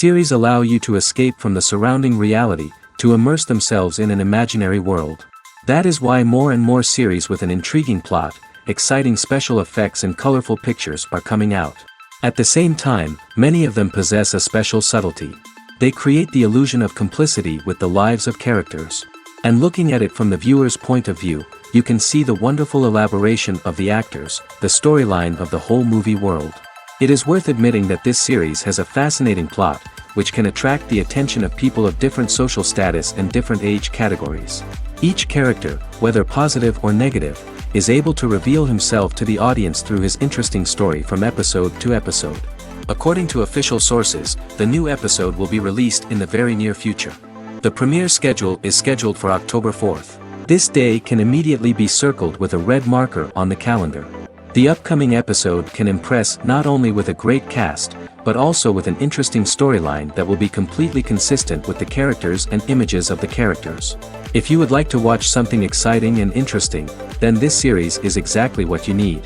Series allow you to escape from the surrounding reality, to immerse themselves in an imaginary world. That is why more and more series with an intriguing plot, exciting special effects and colorful pictures are coming out. At the same time, many of them possess a special subtlety. They create the illusion of complicity with the lives of characters. And looking at it from the viewer's point of view, you can see the wonderful elaboration of the actors, the storyline of the whole movie world. It is worth admitting that this series has a fascinating plot, which can attract the attention of people of different social status and different age categories. Each character, whether positive or negative, is able to reveal himself to the audience through his interesting story from episode to episode. According to official sources, the new episode will be released in the very near future. The premiere schedule is scheduled for October 4th. This day can immediately be circled with a red marker on the calendar. The upcoming episode can impress not only with a great cast, but also with an interesting storyline that will be completely consistent with the characters and images of the characters. If you would like to watch something exciting and interesting, then this series is exactly what you need.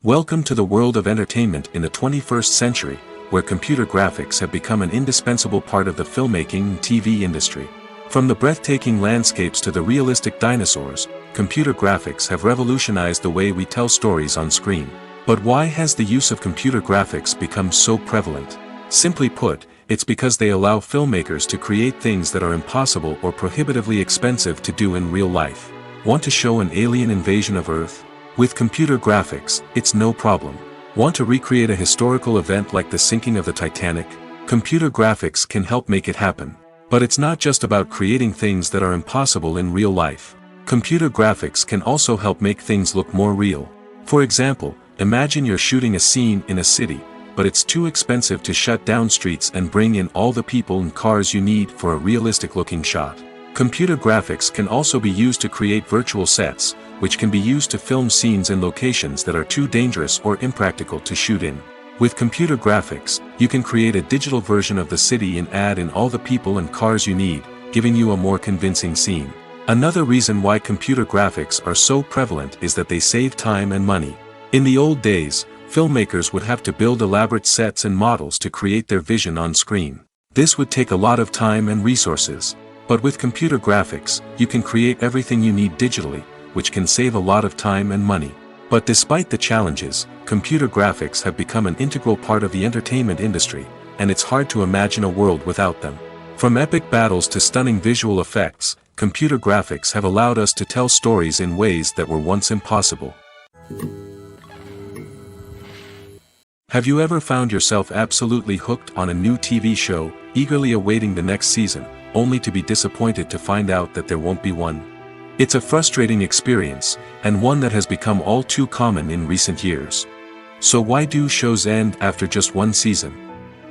Welcome to the world of entertainment in the 21st century, where computer graphics have become an indispensable part of the filmmaking and TV industry. From the breathtaking landscapes to the realistic dinosaurs, computer graphics have revolutionized the way we tell stories on screen. But why has the use of computer graphics become so prevalent? Simply put, it's because they allow filmmakers to create things that are impossible or prohibitively expensive to do in real life. Want to show an alien invasion of Earth? With computer graphics, it's no problem. Want to recreate a historical event like the sinking of the Titanic? Computer graphics can help make it happen. But it's not just about creating things that are impossible in real life. Computer graphics can also help make things look more real. For example, imagine you're shooting a scene in a city, but it's too expensive to shut down streets and bring in all the people and cars you need for a realistic-looking shot. Computer graphics can also be used to create virtual sets, which can be used to film scenes in locations that are too dangerous or impractical to shoot in. With computer graphics, you can create a digital version of the city and add in all the people and cars you need, giving you a more convincing scene. Another reason why computer graphics are so prevalent is that they save time and money. In the old days, filmmakers would have to build elaborate sets and models to create their vision on screen. This would take a lot of time and resources. But with computer graphics, you can create everything you need digitally, which can save a lot of time and money. But despite the challenges, computer graphics have become an integral part of the entertainment industry, and it's hard to imagine a world without them. From epic battles to stunning visual effects, computer graphics have allowed us to tell stories in ways that were once impossible. Have you ever found yourself absolutely hooked on a new TV show, eagerly awaiting the next season, only to be disappointed to find out that there won't be one? It's a frustrating experience, and one that has become all too common in recent years. So why do shows end after just one season?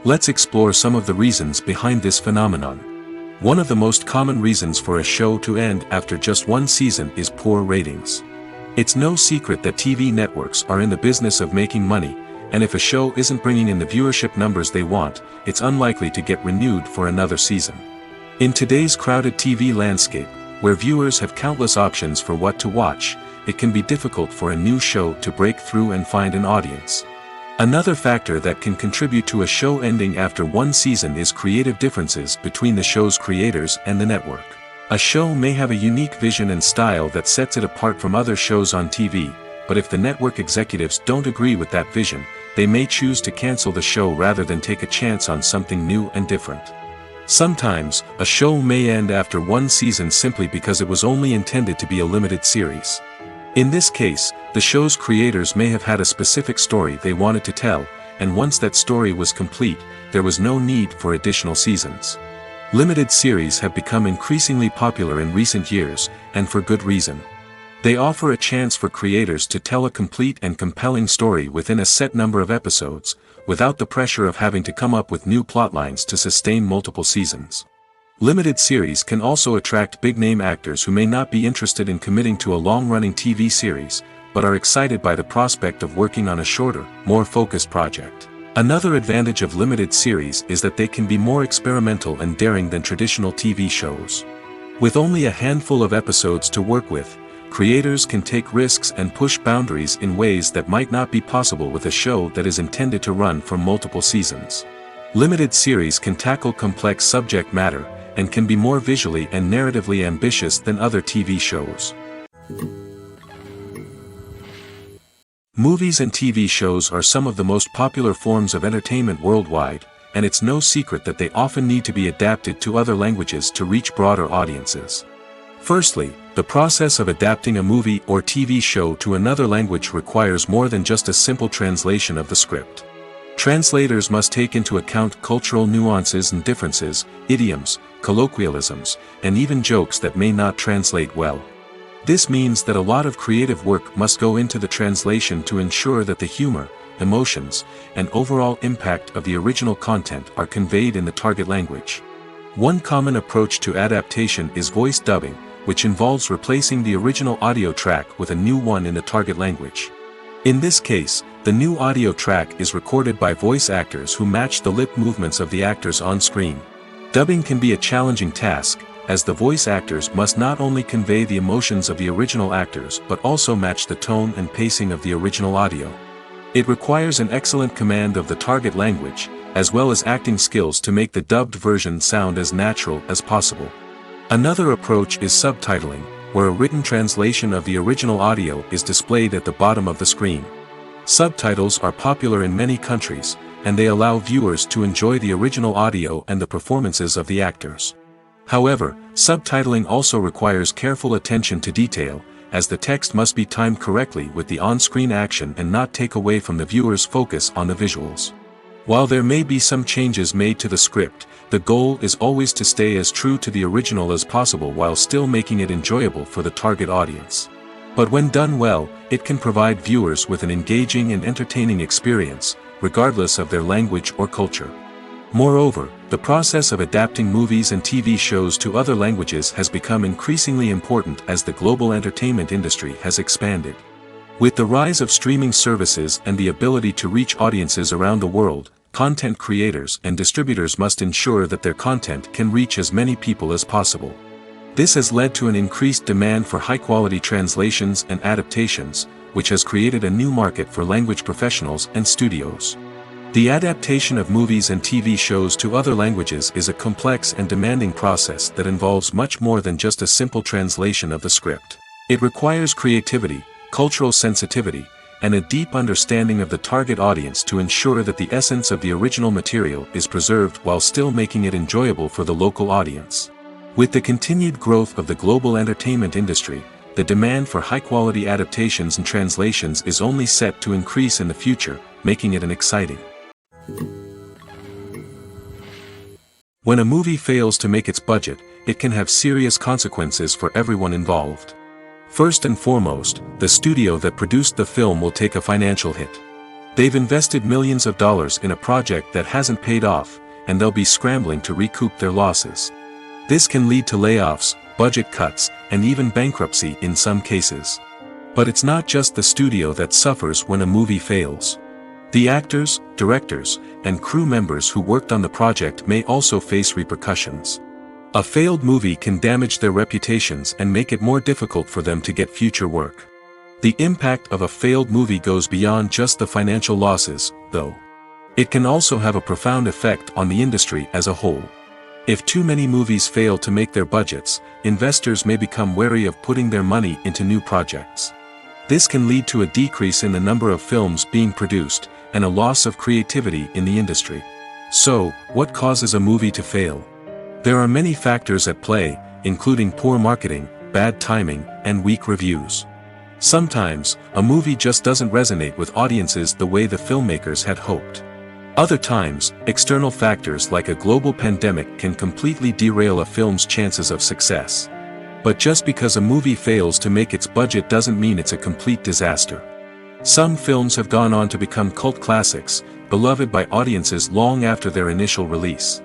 Let's explore some of the reasons behind this phenomenon. One of the most common reasons for a show to end after just one season is poor ratings. It's no secret that TV networks are in the business of making money, and if a show isn't bringing in the viewership numbers they want, it's unlikely to get renewed for another season. In today's crowded TV landscape, where viewers have countless options for what to watch, it can be difficult for a new show to break through and find an audience. Another factor that can contribute to a show ending after one season is creative differences between the show's creators and the network. A show may have a unique vision and style that sets it apart from other shows on TV, but if the network executives don't agree with that vision, they may choose to cancel the show rather than take a chance on something new and different. Sometimes, a show may end after one season simply because it was only intended to be a limited series. In this case, the show's creators may have had a specific story they wanted to tell, and once that story was complete, there was no need for additional seasons. Limited series have become increasingly popular in recent years, and for good reason. They offer a chance for creators to tell a complete and compelling story within a set number of episodes, without the pressure of having to come up with new plotlines to sustain multiple seasons. Limited series can also attract big-name actors who may not be interested in committing to a long-running TV series, but are excited by the prospect of working on a shorter, more focused project. Another advantage of limited series is that they can be more experimental and daring than traditional TV shows. With only a handful of episodes to work with, creators can take risks and push boundaries in ways that might not be possible with a show that is intended to run for multiple seasons. Limited series can tackle complex subject matter, and can be more visually and narratively ambitious than other TV shows. Movies and TV shows are some of the most popular forms of entertainment worldwide, and it's no secret that they often need to be adapted to other languages to reach broader audiences. Firstly, the process of adapting a movie or TV show to another language requires more than just a simple translation of the script. Translators must take into account cultural nuances and differences, idioms, colloquialisms, and even jokes that may not translate well. This means that a lot of creative work must go into the translation to ensure that the humor, emotions, and overall impact of the original content are conveyed in the target language. One common approach to adaptation is voice dubbing, which involves replacing the original audio track with a new one in the target language. In this case, the new audio track is recorded by voice actors who match the lip movements of the actors on screen. Dubbing can be a challenging task, as the voice actors must not only convey the emotions of the original actors but also match the tone and pacing of the original audio. It requires an excellent command of the target language, as well as acting skills to make the dubbed version sound as natural as possible. Another approach is subtitling, where a written translation of the original audio is displayed at the bottom of the screen. Subtitles are popular in many countries, and they allow viewers to enjoy the original audio and the performances of the actors. However, subtitling also requires careful attention to detail, as the text must be timed correctly with the on-screen action and not take away from the viewer's focus on the visuals. While there may be some changes made to the script, the goal is always to stay as true to the original as possible while still making it enjoyable for the target audience. But when done well, it can provide viewers with an engaging and entertaining experience, regardless of their language or culture. Moreover, the process of adapting movies and TV shows to other languages has become increasingly important as the global entertainment industry has expanded. With the rise of streaming services and the ability to reach audiences around the world, content creators and distributors must ensure that their content can reach as many people as possible. This has led to an increased demand for high-quality translations and adaptations, which has created a new market for language professionals and studios. The adaptation of movies and TV shows to other languages is a complex and demanding process that involves much more than just a simple translation of the script. It requires creativity, cultural sensitivity, and a deep understanding of the target audience to ensure that the essence of the original material is preserved while still making it enjoyable for the local audience. With the continued growth of the global entertainment industry, the demand for high-quality adaptations and translations is only set to increase in the future, making it an exciting. When a movie fails to make its budget, it can have serious consequences for everyone involved. First and foremost, the studio that produced the film will take a financial hit. They've invested millions of dollars in a project that hasn't paid off, and they'll be scrambling to recoup their losses. This can lead to layoffs, budget cuts, and even bankruptcy in some cases. But it's not just the studio that suffers when a movie fails. The actors, directors, and crew members who worked on the project may also face repercussions. A failed movie can damage their reputations and make it more difficult for them to get future work. The impact of a failed movie goes beyond just the financial losses, though. It can also have a profound effect on the industry as a whole. If too many movies fail to make their budgets, investors may become wary of putting their money into new projects. This can lead to a decrease in the number of films being produced, and a loss of creativity in the industry. So, what causes a movie to fail? There are many factors at play, including poor marketing, bad timing, and weak reviews. Sometimes, a movie just doesn't resonate with audiences the way the filmmakers had hoped. Other times, external factors like a global pandemic can completely derail a film's chances of success. But just because a movie fails to make its budget doesn't mean it's a complete disaster. Some films have gone on to become cult classics, beloved by audiences long after their initial release.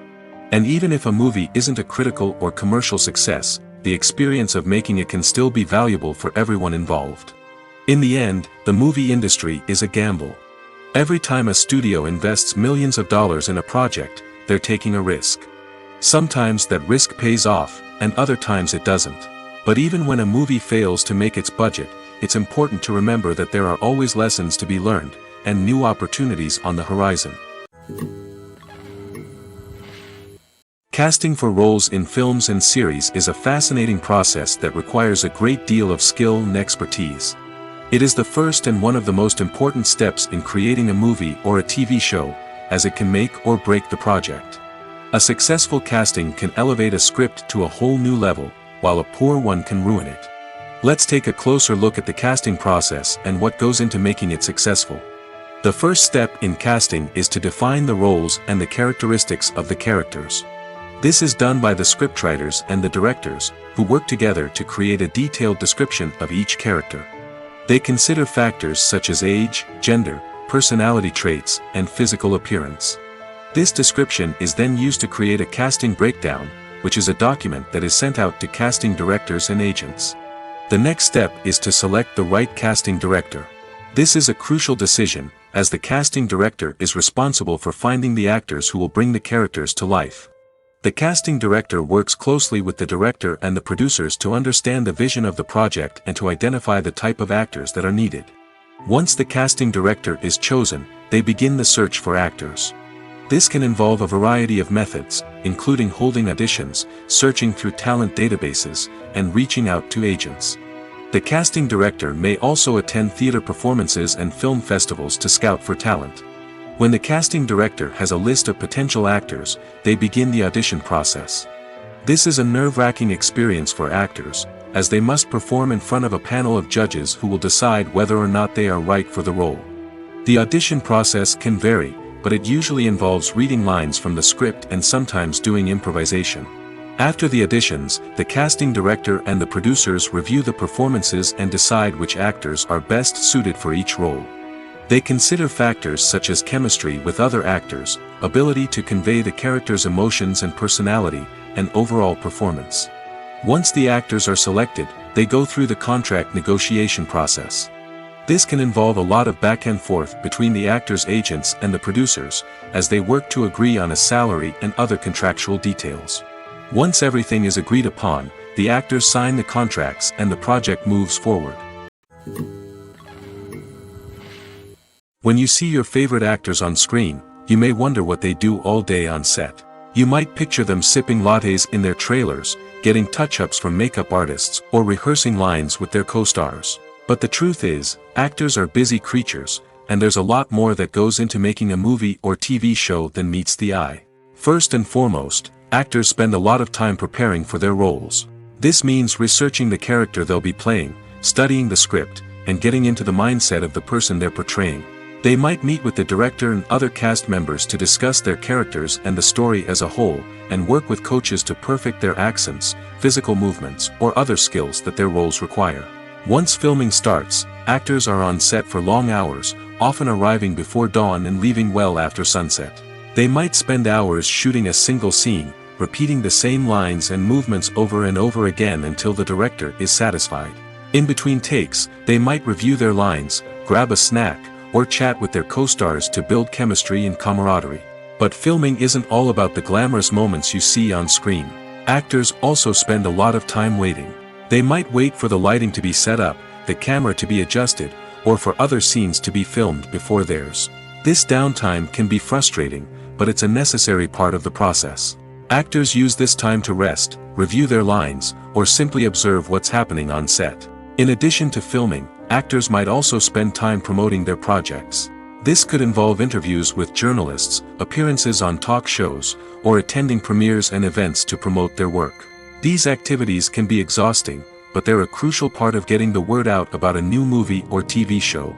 And even if a movie isn't a critical or commercial success, the experience of making it can still be valuable for everyone involved. In the end, the movie industry is a gamble. Every time a studio invests millions of dollars in a project, they're taking a risk. Sometimes that risk pays off, and other times it doesn't. But even when a movie fails to make its budget, it's important to remember that there are always lessons to be learned, and new opportunities on the horizon. Casting for roles in films and series is a fascinating process that requires a great deal of skill and expertise. It is the first and one of the most important steps in creating a movie or a TV show, as it can make or break the project. A successful casting can elevate a script to a whole new level, while a poor one can ruin it. Let's take a closer look at the casting process and what goes into making it successful. The first step in casting is to define the roles and the characteristics of the characters. This is done by the scriptwriters and the directors, who work together to create a detailed description of each character. They consider factors such as age, gender, personality traits, and physical appearance. This description is then used to create a casting breakdown, which is a document that is sent out to casting directors and agents. The next step is to select the right casting director. This is a crucial decision, as the casting director is responsible for finding the actors who will bring the characters to life. The casting director works closely with the director and the producers to understand the vision of the project and to identify the type of actors that are needed. Once the casting director is chosen, they begin the search for actors. This can involve a variety of methods, including holding auditions, searching through talent databases, and reaching out to agents. The casting director may also attend theater performances and film festivals to scout for talent. When the casting director has a list of potential actors, they begin the audition process. This is a nerve-wracking experience for actors, as they must perform in front of a panel of judges who will decide whether or not they are right for the role. The audition process can vary, but it usually involves reading lines from the script and sometimes doing improvisation. After the auditions, the casting director and the producers review the performances and decide which actors are best suited for each role. They consider factors such as chemistry with other actors, ability to convey the character's emotions and personality, and overall performance. Once the actors are selected, they go through the contract negotiation process. This can involve a lot of back and forth between the actors' agents and the producers, as they work to agree on a salary and other contractual details. Once everything is agreed upon, the actors sign the contracts and the project moves forward. When you see your favorite actors on screen, you may wonder what they do all day on set. You might picture them sipping lattes in their trailers, getting touch-ups from makeup artists, or rehearsing lines with their co-stars. But the truth is, actors are busy creatures, and there's a lot more that goes into making a movie or TV show than meets the eye. First and foremost, actors spend a lot of time preparing for their roles. This means researching the character they'll be playing, studying the script, and getting into the mindset of the person they're portraying. They might meet with the director and other cast members to discuss their characters and the story as a whole, and work with coaches to perfect their accents, physical movements, or other skills that their roles require. Once filming starts, actors are on set for long hours, often arriving before dawn and leaving well after sunset. They might spend hours shooting a single scene, repeating the same lines and movements over and over again until the director is satisfied. In between takes, they might review their lines, grab a snack, or chat with their co-stars to build chemistry and camaraderie. But filming isn't all about the glamorous moments you see on screen. Actors also spend a lot of time waiting. They might wait for the lighting to be set up, the camera to be adjusted, or for other scenes to be filmed before theirs. This downtime can be frustrating, but it's a necessary part of the process. Actors use this time to rest, review their lines, or simply observe what's happening on set. In addition to filming, actors might also spend time promoting their projects. This could involve interviews with journalists, appearances on talk shows, or attending premieres and events to promote their work. These activities can be exhausting, but they're a crucial part of getting the word out about a new movie or TV show.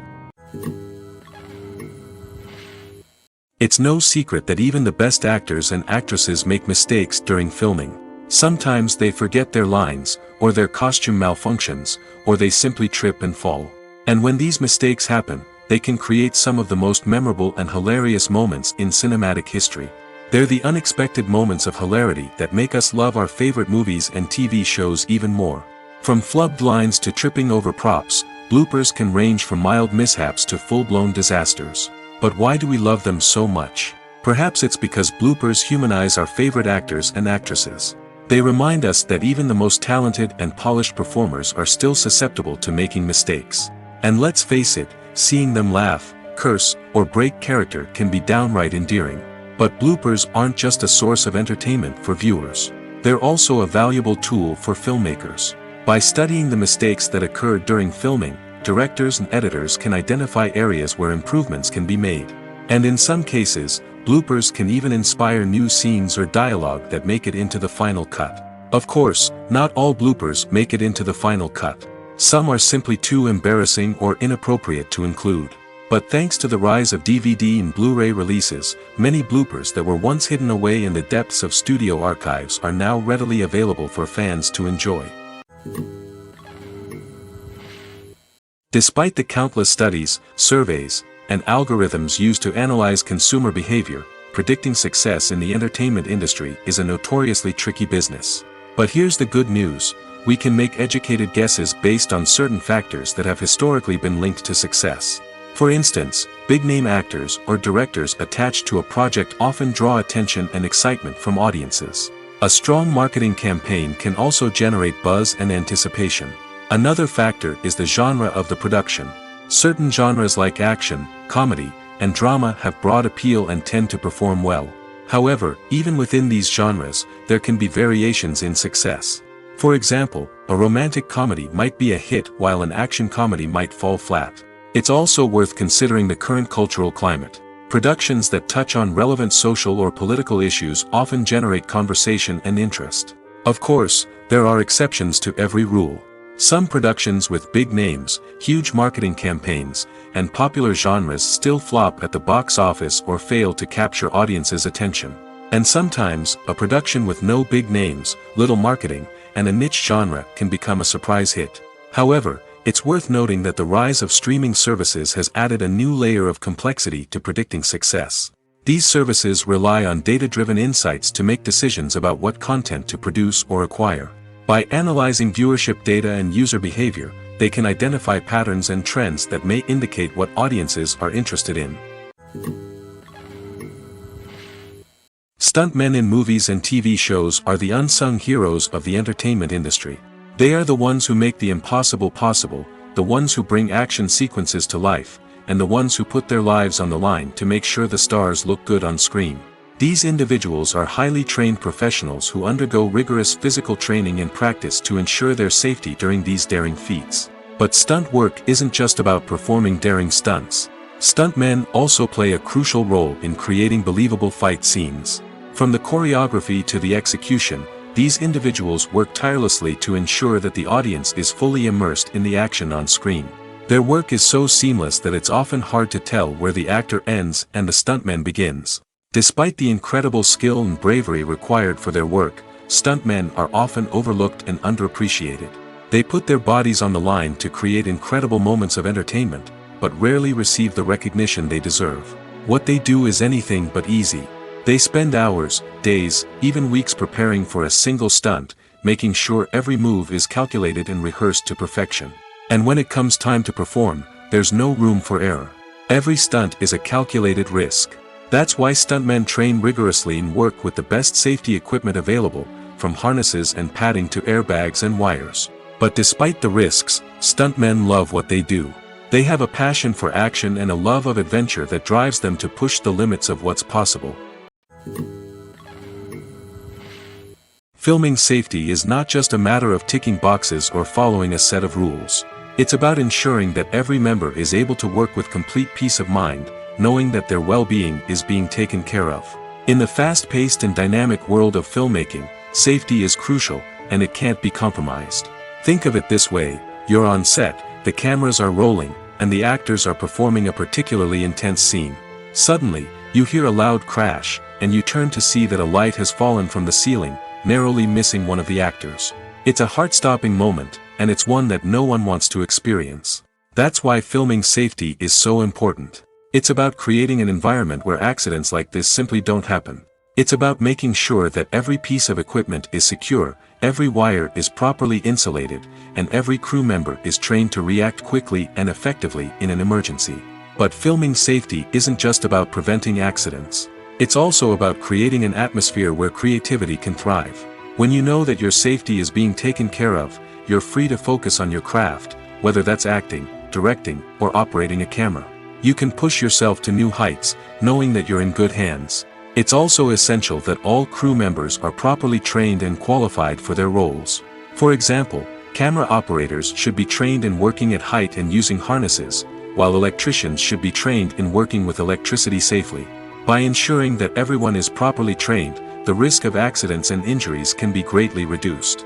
It's no secret that even the best actors and actresses make mistakes during filming. Sometimes they forget their lines, or their costume malfunctions, or they simply trip and fall. And when these mistakes happen, they can create some of the most memorable and hilarious moments in cinematic history. They're the unexpected moments of hilarity that make us love our favorite movies and TV shows even more. From flubbed lines to tripping over props, bloopers can range from mild mishaps to full-blown disasters. But why do we love them so much? Perhaps it's because bloopers humanize our favorite actors and actresses. They remind us that even the most talented and polished performers are still susceptible to making mistakes. And let's face it, seeing them laugh, curse, or break character can be downright endearing. But bloopers aren't just a source of entertainment for viewers. They're also a valuable tool for filmmakers. By studying the mistakes that occurred during filming, directors and editors can identify areas where improvements can be made. And in some cases, bloopers can even inspire new scenes or dialogue that make it into the final cut. Of course, not all bloopers make it into the final cut. Some are simply too embarrassing or inappropriate to include. But thanks to the rise of DVD and Blu-ray releases, many bloopers that were once hidden away in the depths of studio archives are now readily available for fans to enjoy. Despite the countless studies, surveys, and algorithms used to analyze consumer behavior, predicting success in the entertainment industry is a notoriously tricky business. But here's the good news: we can make educated guesses based on certain factors that have historically been linked to success. For instance, big-name actors or directors attached to a project often draw attention and excitement from audiences. A strong marketing campaign can also generate buzz and anticipation. Another factor is the genre of the production. Certain genres like action, comedy, and drama have broad appeal and tend to perform well. However, even within these genres, there can be variations in success. For example, a romantic comedy might be a hit while an action comedy might fall flat. It's also worth considering the current cultural climate. Productions that touch on relevant social or political issues often generate conversation and interest. Of course, there are exceptions to every rule. Some productions with big names, huge marketing campaigns, and popular genres still flop at the box office or fail to capture audiences' attention. And sometimes, a production with no big names, little marketing, and a niche genre can become a surprise hit. However, it's worth noting that the rise of streaming services has added a new layer of complexity to predicting success. These services rely on data-driven insights to make decisions about what content to produce or acquire. By analyzing viewership data and user behavior, they can identify patterns and trends that may indicate what audiences are interested in. Stuntmen in movies and TV shows are the unsung heroes of the entertainment industry. They are the ones who make the impossible possible, the ones who bring action sequences to life, and the ones who put their lives on the line to make sure the stars look good on screen. These individuals are highly trained professionals who undergo rigorous physical training and practice to ensure their safety during these daring feats. But stunt work isn't just about performing daring stunts. Stuntmen also play a crucial role in creating believable fight scenes. From the choreography to the execution, these individuals work tirelessly to ensure that the audience is fully immersed in the action on screen. Their work is so seamless that it's often hard to tell where the actor ends and the stuntman begins. Despite the incredible skill and bravery required for their work, stuntmen are often overlooked and underappreciated. They put their bodies on the line to create incredible moments of entertainment, but rarely receive the recognition they deserve. What they do is anything but easy. They spend hours, days, even weeks preparing for a single stunt, making sure every move is calculated and rehearsed to perfection. And when it comes time to perform, there's no room for error. Every stunt is a calculated risk. That's why stuntmen train rigorously and work with the best safety equipment available, from harnesses and padding to airbags and wires. But despite the risks, stuntmen love what they do. They have a passion for action and a love of adventure that drives them to push the limits of what's possible. Filming safety is not just a matter of ticking boxes or following a set of rules. It's about ensuring that every member is able to work with complete peace of mind, knowing that their well-being is being taken care of. In the fast-paced and dynamic world of filmmaking, safety is crucial, and it can't be compromised. Think of it this way: you're on set, the cameras are rolling, and the actors are performing a particularly intense scene. Suddenly, you hear a loud crash, and you turn to see that a light has fallen from the ceiling, narrowly missing one of the actors. It's a heart-stopping moment, and it's one that no one wants to experience. That's why filming safety is so important. It's about creating an environment where accidents like this simply don't happen. It's about making sure that every piece of equipment is secure, every wire is properly insulated, and every crew member is trained to react quickly and effectively in an emergency. But filming safety isn't just about preventing accidents. It's also about creating an atmosphere where creativity can thrive. When you know that your safety is being taken care of, you're free to focus on your craft, whether that's acting, directing, or operating a camera. You can push yourself to new heights, knowing that you're in good hands. It's also essential that all crew members are properly trained and qualified for their roles. For example, camera operators should be trained in working at height and using harnesses, while electricians should be trained in working with electricity safely. By ensuring that everyone is properly trained, the risk of accidents and injuries can be greatly reduced.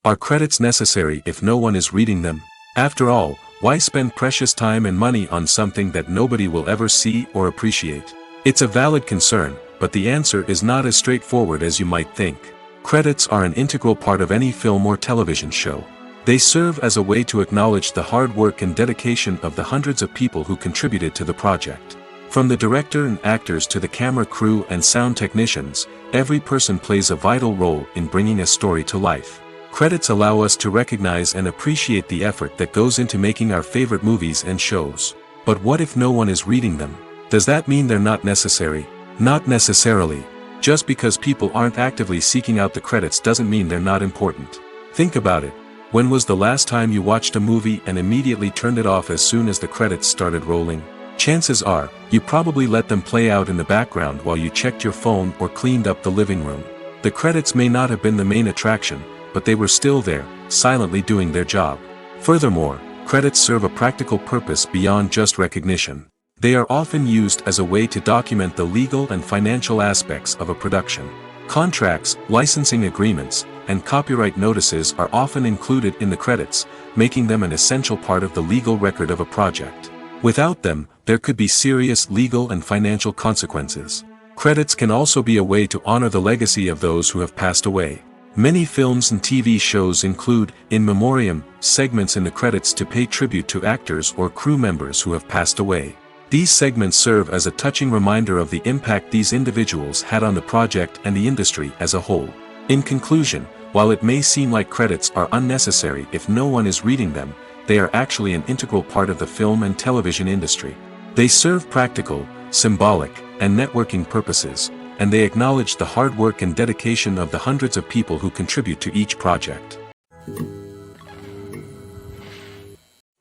Are credits necessary if no one is reading them? After all, why spend precious time and money on something that nobody will ever see or appreciate? It's a valid concern, but the answer is not as straightforward as you might think. Credits are an integral part of any film or television show. They serve as a way to acknowledge the hard work and dedication of the hundreds of people who contributed to the project. From the director and actors to the camera crew and sound technicians, every person plays a vital role in bringing a story to life. Credits allow us to recognize and appreciate the effort that goes into making our favorite movies and shows. But what if no one is reading them? Does that mean they're not necessary? Not necessarily. Just because people aren't actively seeking out the credits doesn't mean they're not important. Think about it. When was the last time you watched a movie and immediately turned it off as soon as the credits started rolling? Chances are, you probably let them play out in the background while you checked your phone or cleaned up the living room. The credits may not have been the main attraction, but they were still there, silently doing their job. Furthermore, credits serve a practical purpose beyond just recognition. They are often used as a way to document the legal and financial aspects of a production. Contracts, licensing agreements, and copyright notices are often included in the credits, making them an essential part of the legal record of a project. Without them, there could be serious legal and financial consequences. Credits can also be a way to honor the legacy of those who have passed away. Many films and TV shows include, in memoriam, segments in the credits to pay tribute to actors or crew members who have passed away. These segments serve as a touching reminder of the impact these individuals had on the project and the industry as a whole. In conclusion, while it may seem like credits are unnecessary if no one is reading them, they are actually an integral part of the film and television industry. They serve practical, symbolic, and networking purposes, and they acknowledge the hard work and dedication of the hundreds of people who contribute to each project.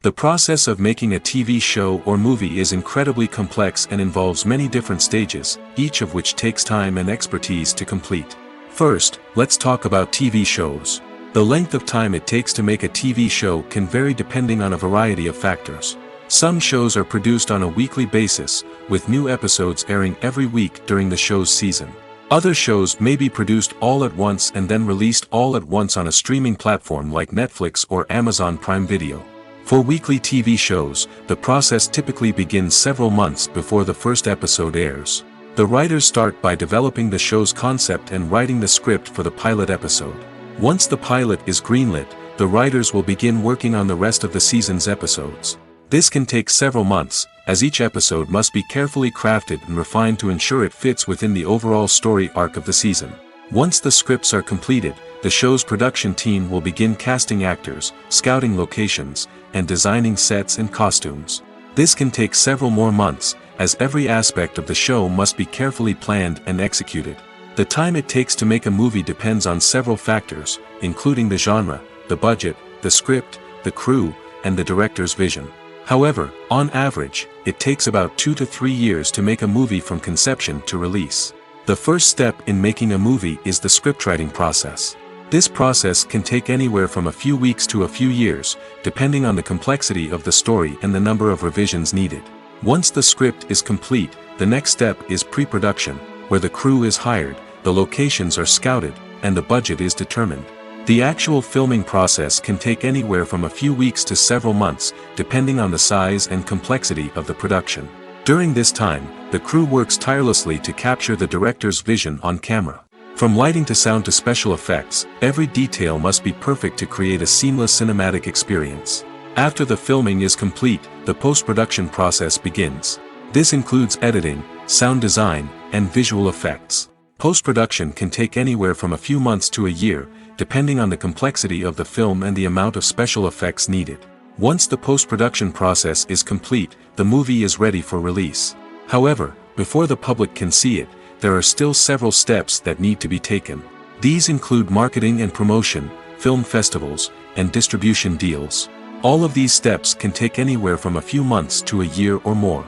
The process of making a TV show or movie is incredibly complex and involves many different stages, each of which takes time and expertise to complete. First, let's talk about TV shows. The length of time it takes to make a TV show can vary depending on a variety of factors. Some shows are produced on a weekly basis, with new episodes airing every week during the show's season. Other shows may be produced all at once and then released all at once on a streaming platform like Netflix or Amazon Prime Video. For weekly TV shows, the process typically begins several months before the first episode airs. The writers start by developing the show's concept and writing the script for the pilot episode. Once the pilot is greenlit, the writers will begin working on the rest of the season's episodes. This can take several months, as each episode must be carefully crafted and refined to ensure it fits within the overall story arc of the season. Once the scripts are completed, the show's production team will begin casting actors, scouting locations, and designing sets and costumes. This can take several more months, as every aspect of the show must be carefully planned and executed. The time it takes to make a movie depends on several factors, including the genre, the budget, the script, the crew, and the director's vision. However, on average, it takes about 2 to 3 years to make a movie from conception to release. The first step in making a movie is the scriptwriting process. This process can take anywhere from a few weeks to a few years, depending on the complexity of the story and the number of revisions needed. Once the script is complete, the next step is pre-production, where the crew is hired, the locations are scouted, and the budget is determined. The actual filming process can take anywhere from a few weeks to several months, depending on the size and complexity of the production. During this time, the crew works tirelessly to capture the director's vision on camera. From lighting to sound to special effects, every detail must be perfect to create a seamless cinematic experience. After the filming is complete, the post-production process begins. This includes editing, sound design, and visual effects. Post-production can take anywhere from a few months to a year, depending on the complexity of the film and the amount of special effects needed. Once the post-production process is complete, the movie is ready for release. However, before the public can see it, there are still several steps that need to be taken. These include marketing and promotion, film festivals, and distribution deals. All of these steps can take anywhere from a few months to a year or more.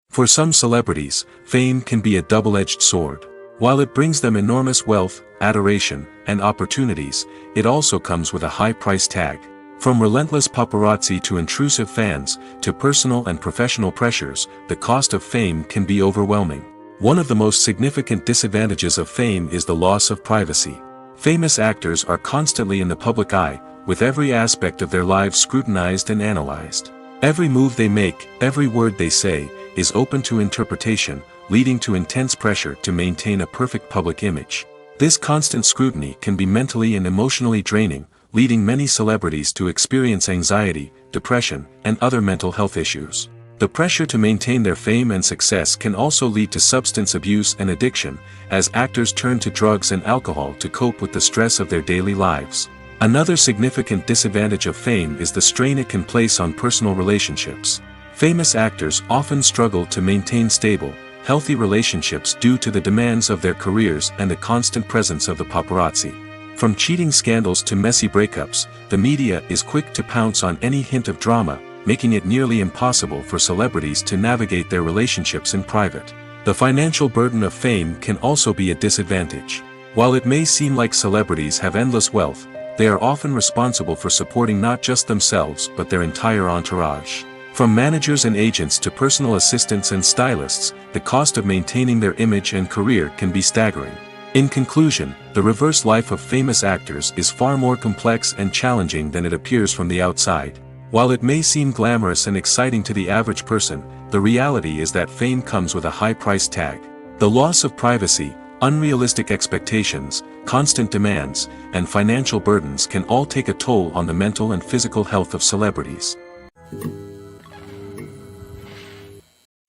For some celebrities, fame can be a double-edged sword. While it brings them enormous wealth, adoration, and opportunities, it also comes with a high price tag. From relentless paparazzi to intrusive fans, to personal and professional pressures, the cost of fame can be overwhelming. One of the most significant disadvantages of fame is the loss of privacy. Famous actors are constantly in the public eye, with every aspect of their lives scrutinized and analyzed. Every move they make, every word they say, is open to interpretation, leading to intense pressure to maintain a perfect public image. This constant scrutiny can be mentally and emotionally draining, leading many celebrities to experience anxiety, depression, and other mental health issues. The pressure to maintain their fame and success can also lead to substance abuse and addiction, as actors turn to drugs and alcohol to cope with the stress of their daily lives. Another significant disadvantage of fame is the strain it can place on personal relationships. Famous actors often struggle to maintain stable, healthy relationships due to the demands of their careers and the constant presence of the paparazzi. From cheating scandals to messy breakups, the media is quick to pounce on any hint of drama, making it nearly impossible for celebrities to navigate their relationships in private. The financial burden of fame can also be a disadvantage. While it may seem like celebrities have endless wealth, they are often responsible for supporting not just themselves but their entire entourage. From managers and agents to personal assistants and stylists, the cost of maintaining their image and career can be staggering. In conclusion, the reverse life of famous actors is far more complex and challenging than it appears from the outside. While it may seem glamorous and exciting to the average person, the reality is that fame comes with a high price tag. The loss of privacy, unrealistic expectations, constant demands, and financial burdens can all take a toll on the mental and physical health of celebrities.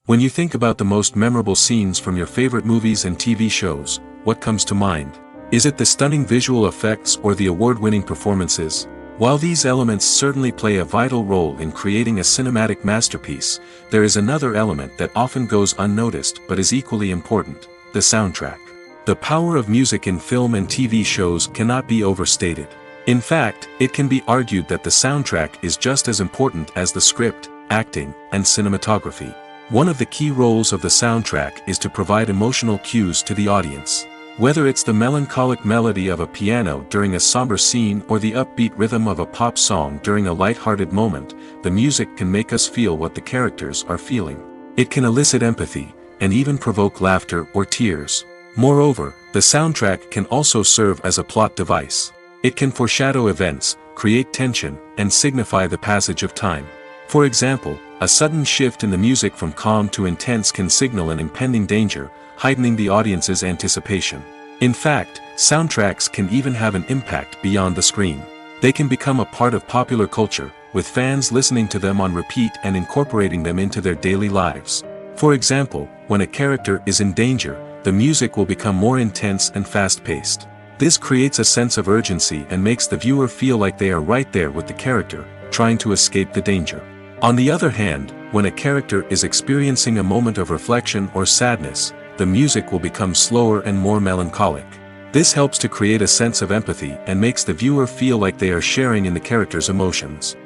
When you think about the most memorable scenes from your favorite movies and TV shows, what comes to mind? Is it the stunning visual effects or the award-winning performances? While these elements certainly play a vital role in creating a cinematic masterpiece, there is another element that often goes unnoticed but is equally important: the soundtrack. The power of music in film and TV shows cannot be overstated. In fact, it can be argued that the soundtrack is just as important as the script, acting, and cinematography. One of the key roles of the soundtrack is to provide emotional cues to the audience. Whether it's the melancholic melody of a piano during a somber scene or the upbeat rhythm of a pop song during a light-hearted moment, the music can make us feel what the characters are feeling. It can elicit empathy, and even provoke laughter or tears. Moreover, the soundtrack can also serve as a plot device. It can foreshadow events, create tension, and signify the passage of time. For example, a sudden shift in the music from calm to intense can signal an impending danger, heightening the audience's anticipation. In fact, soundtracks can even have an impact beyond the screen. They can become a part of popular culture, with fans listening to them on repeat and incorporating them into their daily lives. For example, when a character is in danger, the music will become more intense and fast-paced. This creates a sense of urgency and makes the viewer feel like they are right there with the character, trying to escape the danger. On the other hand, when a character is experiencing a moment of reflection or sadness, the music will become slower and more melancholic. This helps to create a sense of empathy and makes the viewer feel like they are sharing in the character's emotions.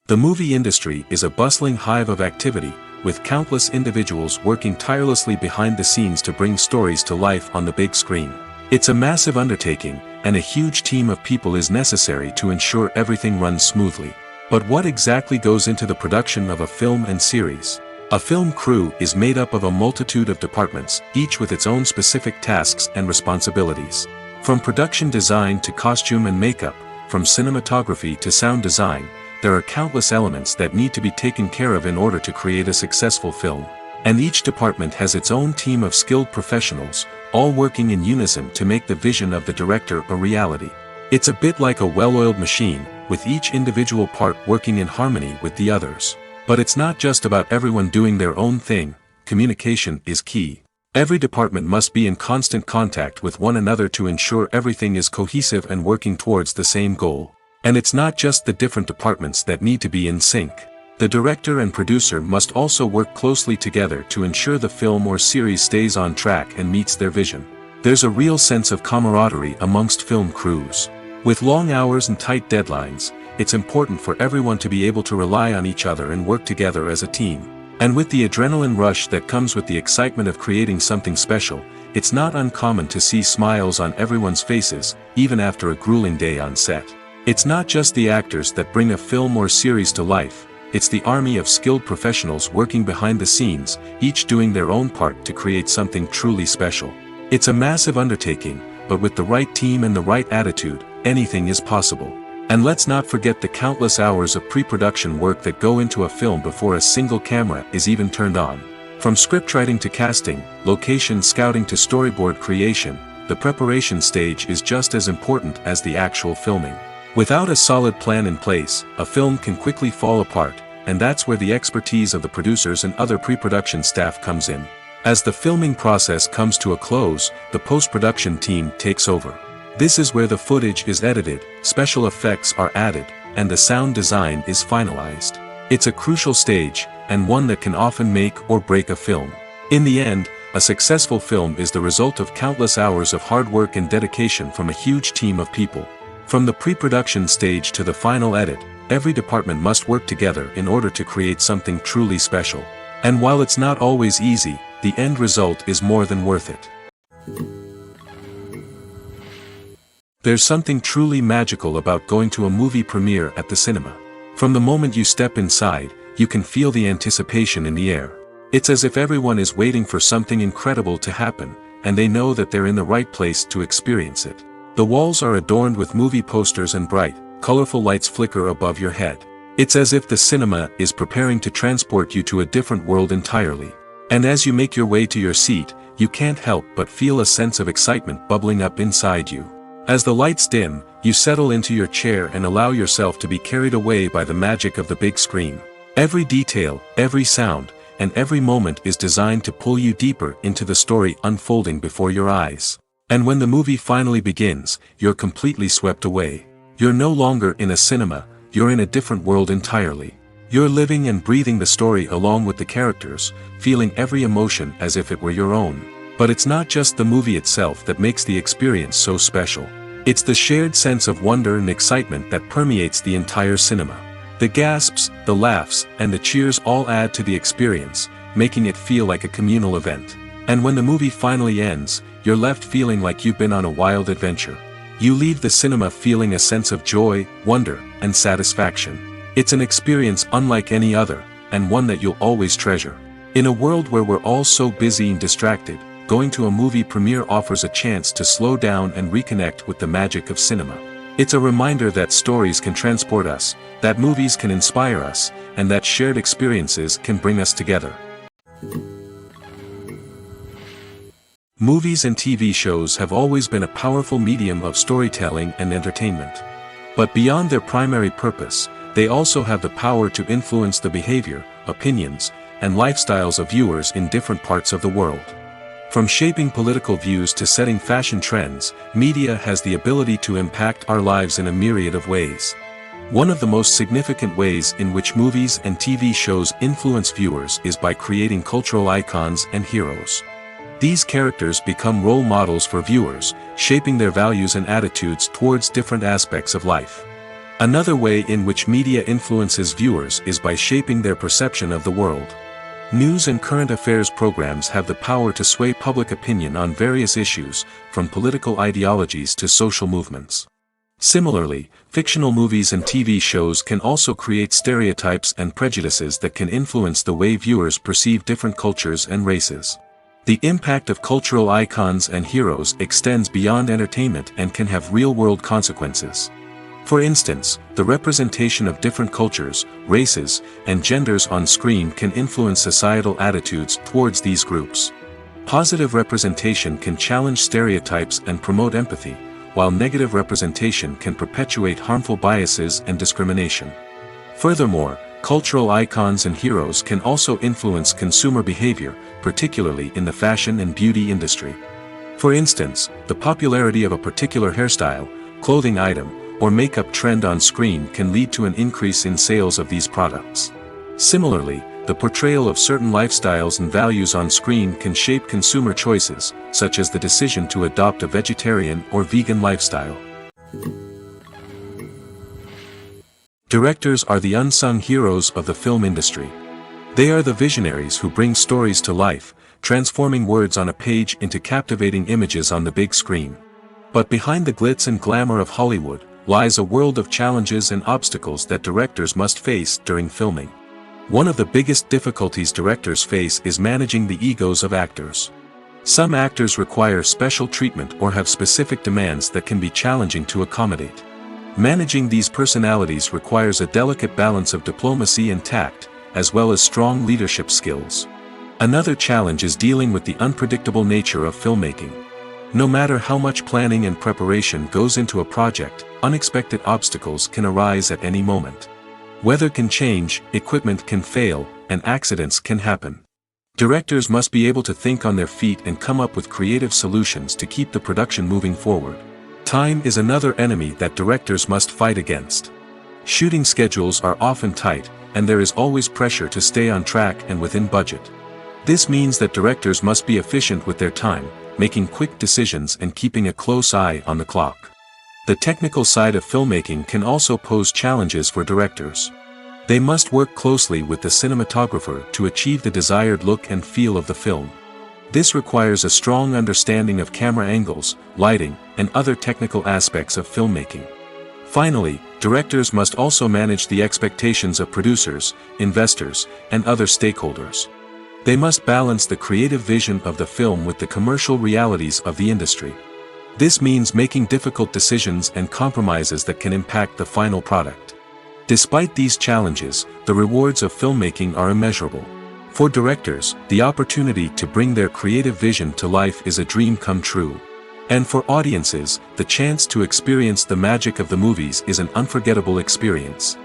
The movie industry is a bustling hive of activity, with countless individuals working tirelessly behind the scenes to bring stories to life on the big screen. It's a massive undertaking, and a huge team of people is necessary to ensure everything runs smoothly. But what exactly goes into the production of a film and series? A film crew is made up of a multitude of departments, each with its own specific tasks and responsibilities. From production design to costume and makeup, from cinematography to sound design, there are countless elements that need to be taken care of in order to create a successful film. And each department has its own team of skilled professionals, all working in unison to make the vision of the director a reality. It's a bit like a well-oiled machine, with each individual part working in harmony with the others. But it's not just about everyone doing their own thing. Communication is key. Every department must be in constant contact with one another to ensure everything is cohesive and working towards the same goal. And it's not just the different departments that need to be in sync. The director and producer must also work closely together to ensure the film or series stays on track and meets their vision. There's a real sense of camaraderie amongst film crews. With long hours and tight deadlines, it's important for everyone to be able to rely on each other and work together as a team. And with the adrenaline rush that comes with the excitement of creating something special, it's not uncommon to see smiles on everyone's faces, even after a grueling day on set. It's not just the actors that bring a film or series to life, it's the army of skilled professionals working behind the scenes, each doing their own part to create something truly special. It's a massive undertaking, but with the right team and the right attitude, anything is possible. And let's not forget the countless hours of pre-production work that go into a film before a single camera is even turned on. From scriptwriting to casting, location scouting to storyboard creation, the preparation stage is just as important as the actual filming. Without a solid plan in place, a film can quickly fall apart, and that's where the expertise of the producers and other pre-production staff comes in. As the filming process comes to a close, the post-production team takes over. This is where the footage is edited, special effects are added, and the sound design is finalized. It's a crucial stage, and one that can often make or break a film. In the end, a successful film is the result of countless hours of hard work and dedication from a huge team of people. From the pre-production stage to the final edit, every department must work together in order to create something truly special. And while it's not always easy, the end result is more than worth it. There's something truly magical about going to a movie premiere at the cinema. From the moment you step inside, you can feel the anticipation in the air. It's as if everyone is waiting for something incredible to happen, and they know that they're in the right place to experience it. The walls are adorned with movie posters and bright, colorful lights flicker above your head. It's as if the cinema is preparing to transport you to a different world entirely. And as you make your way to your seat, you can't help but feel a sense of excitement bubbling up inside you. As the lights dim, you settle into your chair and allow yourself to be carried away by the magic of the big screen. Every detail, every sound, and every moment is designed to pull you deeper into the story unfolding before your eyes. And when the movie finally begins, you're completely swept away. You're no longer in a cinema, you're in a different world entirely. You're living and breathing the story along with the characters, feeling every emotion as if it were your own. But it's not just the movie itself that makes the experience so special. It's the shared sense of wonder and excitement that permeates the entire cinema. The gasps, the laughs, and the cheers all add to the experience, making it feel like a communal event. And when the movie finally ends, you're left feeling like you've been on a wild adventure. You leave the cinema feeling a sense of joy, wonder, and satisfaction. It's an experience unlike any other, and one that you'll always treasure. In a world where we're all so busy and distracted, going to a movie premiere offers a chance to slow down and reconnect with the magic of cinema. It's a reminder that stories can transport us, that movies can inspire us, and that shared experiences can bring us together. Movies and TV shows have always been a powerful medium of storytelling and entertainment. But beyond their primary purpose, they also have the power to influence the behavior, opinions, and lifestyles of viewers in different parts of the world. From shaping political views to setting fashion trends, media has the ability to impact our lives in a myriad of ways. One of the most significant ways in which movies and TV shows influence viewers is by creating cultural icons and heroes. These characters become role models for viewers, shaping their values and attitudes towards different aspects of life. Another way in which media influences viewers is by shaping their perception of the world. News and current affairs programs have the power to sway public opinion on various issues, from political ideologies to social movements. Similarly, fictional movies and TV shows can also create stereotypes and prejudices that can influence the way viewers perceive different cultures and races. The impact of cultural icons and heroes extends beyond entertainment and can have real-world consequences. For instance, the representation of different cultures, races, and genders on screen can influence societal attitudes towards these groups. Positive representation can challenge stereotypes and promote empathy, while negative representation can perpetuate harmful biases and discrimination. Furthermore, cultural icons and heroes can also influence consumer behavior, particularly in the fashion and beauty industry. For instance, the popularity of a particular hairstyle, clothing item, or makeup trend on screen can lead to an increase in sales of these products. Similarly, the portrayal of certain lifestyles and values on screen can shape consumer choices, such as the decision to adopt a vegetarian or vegan lifestyle. Directors are the unsung heroes of the film industry. They are the visionaries who bring stories to life, transforming words on a page into captivating images on the big screen. But behind the glitz and glamour of Hollywood lies a world of challenges and obstacles that directors must face during filming. One of the biggest difficulties directors face is managing the egos of actors. Some actors require special treatment or have specific demands that can be challenging to accommodate. Managing these personalities requires a delicate balance of diplomacy and tact, as well as strong leadership skills. Another challenge is dealing with the unpredictable nature of filmmaking. No matter how much planning and preparation goes into a project, unexpected obstacles can arise at any moment. Weather can change, equipment can fail, and accidents can happen. Directors must be able to think on their feet and come up with creative solutions to keep the production moving forward. Time is another enemy that directors must fight against. Shooting schedules are often tight, and there is always pressure to stay on track and within budget. This means that directors must be efficient with their time, making quick decisions and keeping a close eye on the clock. The technical side of filmmaking can also pose challenges for directors. They must work closely with the cinematographer to achieve the desired look and feel of the film. This requires a strong understanding of camera angles, lighting, and other technical aspects of filmmaking. Finally, directors must also manage the expectations of producers, investors, and other stakeholders. They must balance the creative vision of the film with the commercial realities of the industry. This means making difficult decisions and compromises that can impact the final product. Despite these challenges, the rewards of filmmaking are immeasurable. For directors, the opportunity to bring their creative vision to life is a dream come true. And for audiences, the chance to experience the magic of the movies is an unforgettable experience.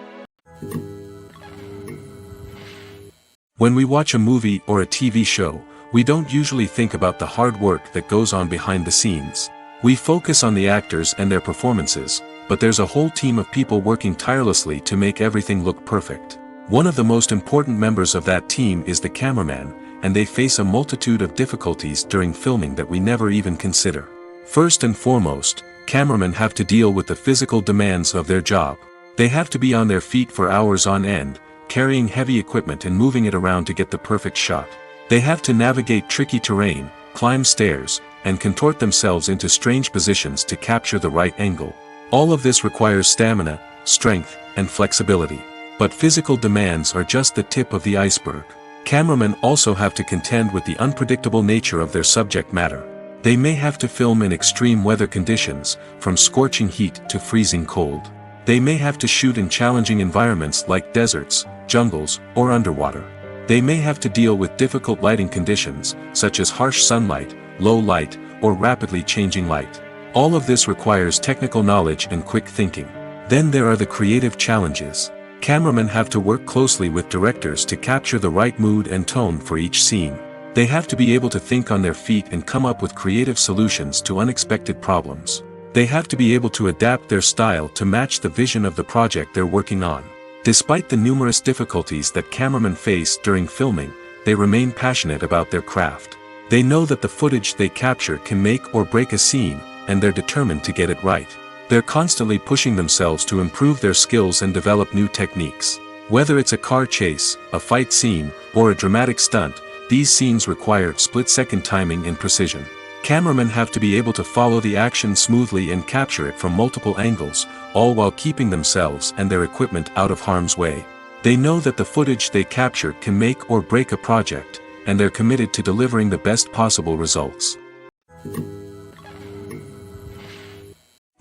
When we watch a movie or a TV show, we don't usually think about the hard work that goes on behind the scenes. We focus on the actors and their performances, but there's a whole team of people working tirelessly to make everything look perfect. One of the most important members of that team is the cameraman, and they face a multitude of difficulties during filming that we never even consider. First and foremost, cameramen have to deal with the physical demands of their job. They have to be on their feet for hours on end, carrying heavy equipment and moving it around to get the perfect shot. They have to navigate tricky terrain, climb stairs, and contort themselves into strange positions to capture the right angle. All of this requires stamina, strength, and flexibility. But physical demands are just the tip of the iceberg. Cameramen also have to contend with the unpredictable nature of their subject matter. They may have to film in extreme weather conditions, from scorching heat to freezing cold. They may have to shoot in challenging environments like deserts, jungles, or underwater. They may have to deal with difficult lighting conditions, such as harsh sunlight, low light, or rapidly changing light. All of this requires technical knowledge and quick thinking. Then there are the creative challenges. Cameramen have to work closely with directors to capture the right mood and tone for each scene. They have to be able to think on their feet and come up with creative solutions to unexpected problems. They have to be able to adapt their style to match the vision of the project they're working on. Despite the numerous difficulties that cameramen face during filming, they remain passionate about their craft. They know that the footage they capture can make or break a scene, and they're determined to get it right. They're constantly pushing themselves to improve their skills and develop new techniques. Whether it's a car chase, a fight scene, or a dramatic stunt, these scenes require split-second timing and precision. Cameramen have to be able to follow the action smoothly and capture it from multiple angles, all while keeping themselves and their equipment out of harm's way. They know that the footage they capture can make or break a project, and they're committed to delivering the best possible results.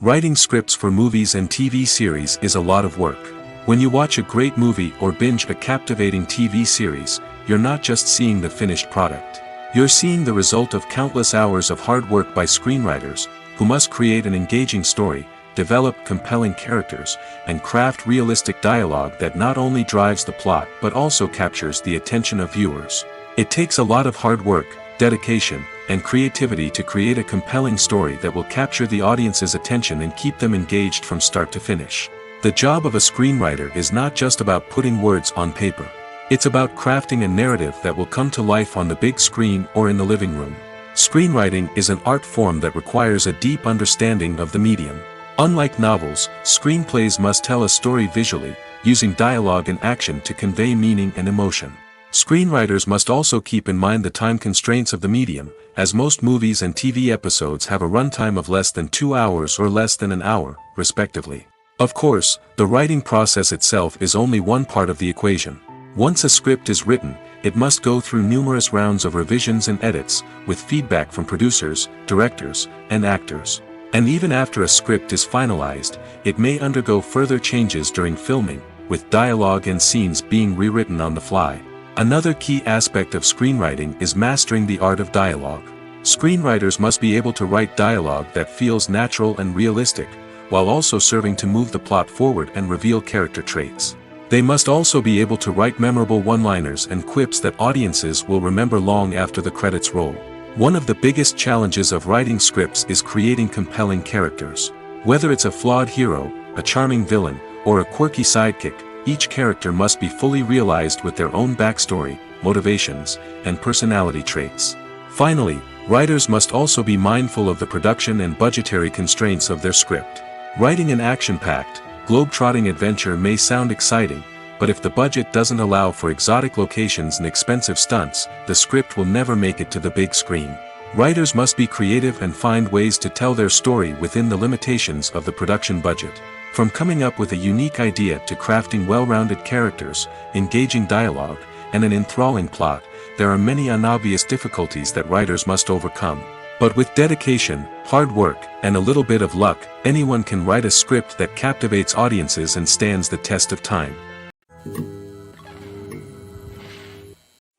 Writing scripts for movies and TV series is a lot of work. When you watch a great movie or binge a captivating TV series, you're not just seeing the finished product. You're seeing the result of countless hours of hard work by screenwriters, who must create an engaging story, develop compelling characters, and craft realistic dialogue that not only drives the plot but also captures the attention of viewers. It takes a lot of hard work, dedication, and creativity to create a compelling story that will capture the audience's attention and keep them engaged from start to finish. The job of a screenwriter is not just about putting words on paper. It's about crafting a narrative that will come to life on the big screen or in the living room. Screenwriting is an art form that requires a deep understanding of the medium. Unlike novels, screenplays must tell a story visually, using dialogue and action to convey meaning and emotion. Screenwriters must also keep in mind the time constraints of the medium, as most movies and TV episodes have a runtime of less than 2 hours or less than an hour, respectively. Of course, the writing process itself is only one part of the equation. Once a script is written, it must go through numerous rounds of revisions and edits, with feedback from producers, directors, and actors. And even after a script is finalized, it may undergo further changes during filming, with dialogue and scenes being rewritten on the fly. Another key aspect of screenwriting is mastering the art of dialogue. Screenwriters must be able to write dialogue that feels natural and realistic, while also serving to move the plot forward and reveal character traits. They must also be able to write memorable one-liners and quips that audiences will remember long after the credits roll. One of the biggest challenges of writing scripts is creating compelling characters. Whether it's a flawed hero, a charming villain, or a quirky sidekick, each character must be fully realized with their own backstory, motivations, and personality traits. Finally, writers must also be mindful of the production and budgetary constraints of their script. Writing an action-packed, globe-trotting adventure may sound exciting, but if the budget doesn't allow for exotic locations and expensive stunts, the script will never make it to the big screen. Writers must be creative and find ways to tell their story within the limitations of the production budget. From coming up with a unique idea to crafting well-rounded characters, engaging dialogue, and an enthralling plot, there are many unobvious difficulties that writers must overcome. But with dedication, hard work, and a little bit of luck, anyone can write a script that captivates audiences and stands the test of time.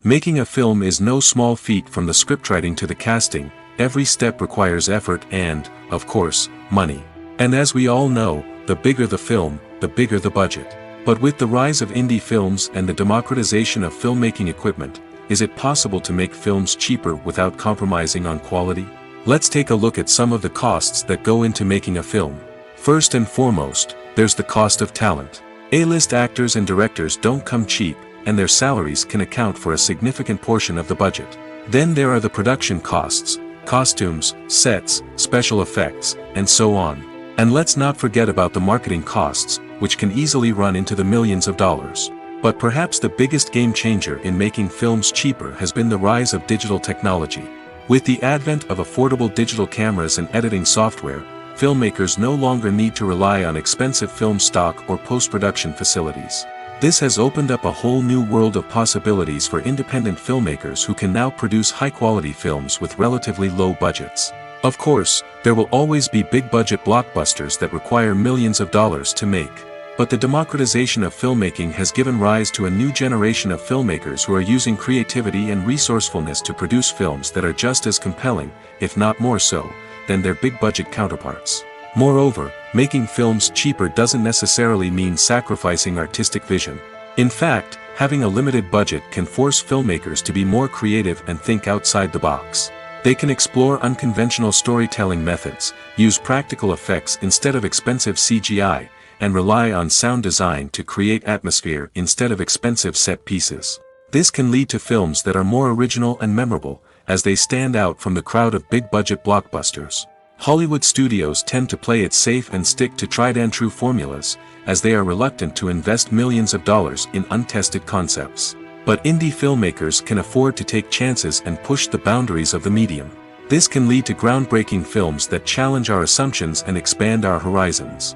Making a film is no small feat. From the scriptwriting to the casting, every step requires effort and, of course, money. And as we all know, the bigger the film, the bigger the budget. But with the rise of indie films and the democratization of filmmaking equipment, is it possible to make films cheaper without compromising on quality? Let's take a look at some of the costs that go into making a film. First and foremost, there's the cost of talent. A-list actors and directors don't come cheap, and their salaries can account for a significant portion of the budget. Then there are the production costs, costumes, sets, special effects, and so on. And let's not forget about the marketing costs, which can easily run into the millions of dollars. But perhaps the biggest game changer in making films cheaper has been the rise of digital technology. With the advent of affordable digital cameras and editing software, filmmakers no longer need to rely on expensive film stock or post-production facilities. This has opened up a whole new world of possibilities for independent filmmakers who can now produce high-quality films with relatively low budgets. Of course, there will always be big-budget blockbusters that require millions of dollars to make. But the democratization of filmmaking has given rise to a new generation of filmmakers who are using creativity and resourcefulness to produce films that are just as compelling, if not more so, than their big-budget counterparts. Moreover, making films cheaper doesn't necessarily mean sacrificing artistic vision. In fact, having a limited budget can force filmmakers to be more creative and think outside the box. They can explore unconventional storytelling methods, use practical effects instead of expensive CGI, and rely on sound design to create atmosphere instead of expensive set pieces. This can lead to films that are more original and memorable, as they stand out from the crowd of big-budget blockbusters. Hollywood studios tend to play it safe and stick to tried-and-true formulas, as they are reluctant to invest millions of dollars in untested concepts. But indie filmmakers can afford to take chances and push the boundaries of the medium. This can lead to groundbreaking films that challenge our assumptions and expand our horizons.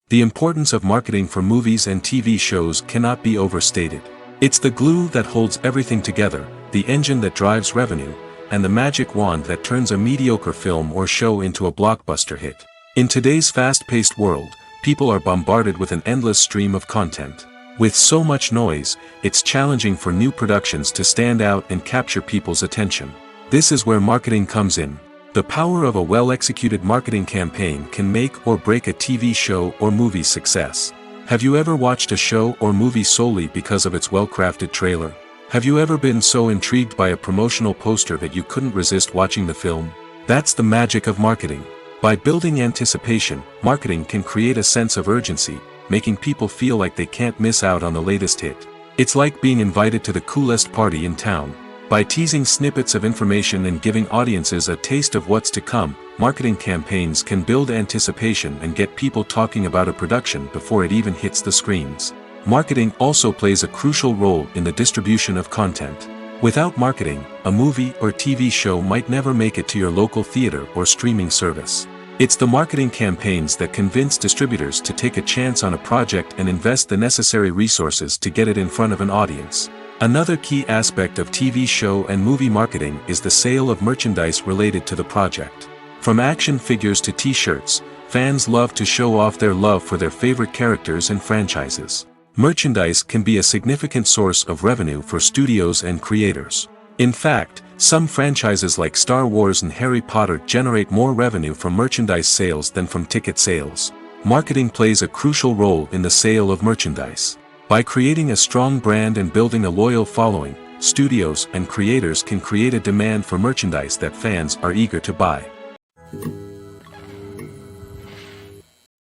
The importance of marketing for movies and TV shows cannot be overstated. It's the glue that holds everything together, the engine that drives revenue, and the magic wand that turns a mediocre film or show into a blockbuster hit. In today's fast-paced world, people are bombarded with an endless stream of content. With so much noise, it's challenging for new productions to stand out and capture people's attention. This is where marketing comes in. The power of a well-executed marketing campaign can make or break a TV show or movie's success. Have you ever watched a show or movie solely because of its well-crafted trailer? Have you ever been so intrigued by a promotional poster that you couldn't resist watching the film? That's the magic of marketing. By building anticipation, marketing can create a sense of urgency, making people feel like they can't miss out on the latest hit. It's like being invited to the coolest party in town. By teasing snippets of information and giving audiences a taste of what's to come, marketing campaigns can build anticipation and get people talking about a production before it even hits the screens. Marketing also plays a crucial role in the distribution of content. Without marketing, a movie or TV show might never make it to your local theater or streaming service. It's the marketing campaigns that convince distributors to take a chance on a project and invest the necessary resources to get it in front of an audience. Another key aspect of TV show and movie marketing is the sale of merchandise related to the project. From action figures to t-shirts, fans love to show off their love for their favorite characters and franchises. Merchandise can be a significant source of revenue for studios and creators. In fact, some franchises like Star Wars and Harry Potter generate more revenue from merchandise sales than from ticket sales. Marketing plays a crucial role in the sale of merchandise. By creating a strong brand and building a loyal following, studios and creators can create a demand for merchandise that fans are eager to buy.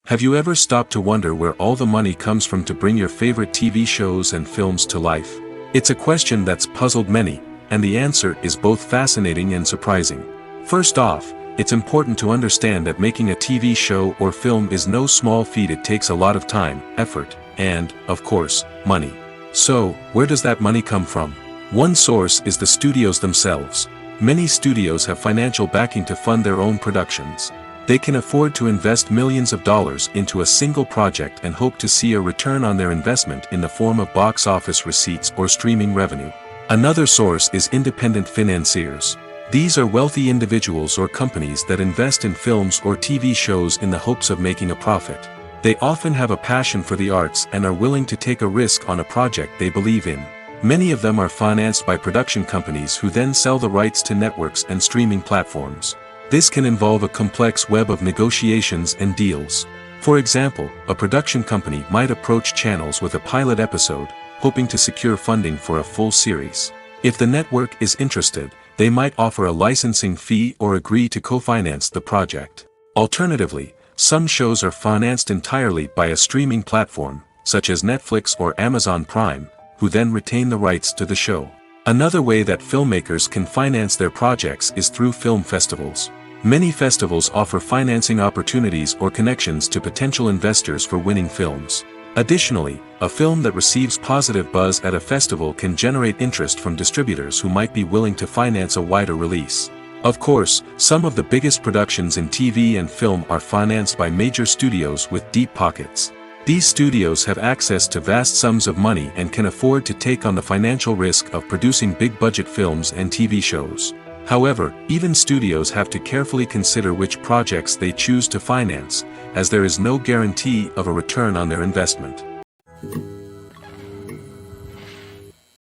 Have you ever stopped to wonder where all the money comes from to bring your favorite TV shows and films to life? It's a question that's puzzled many, and the answer is both fascinating and surprising. First off, it's important to understand that making a TV show or film is no small feat. It takes a lot of time, effort, and, of course, money. So, where does that money come from? One source is the studios themselves. Many studios have financial backing to fund their own productions. They can afford to invest millions of dollars into a single project and hope to see a return on their investment in the form of box office receipts or streaming revenue. Another source is independent financiers. These are wealthy individuals or companies that invest in films or TV shows in the hopes of making a profit. They often have a passion for the arts and are willing to take a risk on a project they believe in. Many of them are financed by production companies who then sell the rights to networks and streaming platforms. This can involve a complex web of negotiations and deals. For example, a production company might approach channels with a pilot episode, hoping to secure funding for a full series. If the network is interested, they might offer a licensing fee or agree to co-finance the project. Alternatively, some shows are financed entirely by a streaming platform, such as Netflix or Amazon Prime, who then retain the rights to the show. Another way that filmmakers can finance their projects is through film festivals. Many festivals offer financing opportunities or connections to potential investors for winning films. Additionally, a film that receives positive buzz at a festival can generate interest from distributors who might be willing to finance a wider release. Of course, some of the biggest productions in TV and film are financed by major studios with deep pockets. These studios have access to vast sums of money and can afford to take on the financial risk of producing big-budget films and TV shows. However, even studios have to carefully consider which projects they choose to finance, as there is no guarantee of a return on their investment.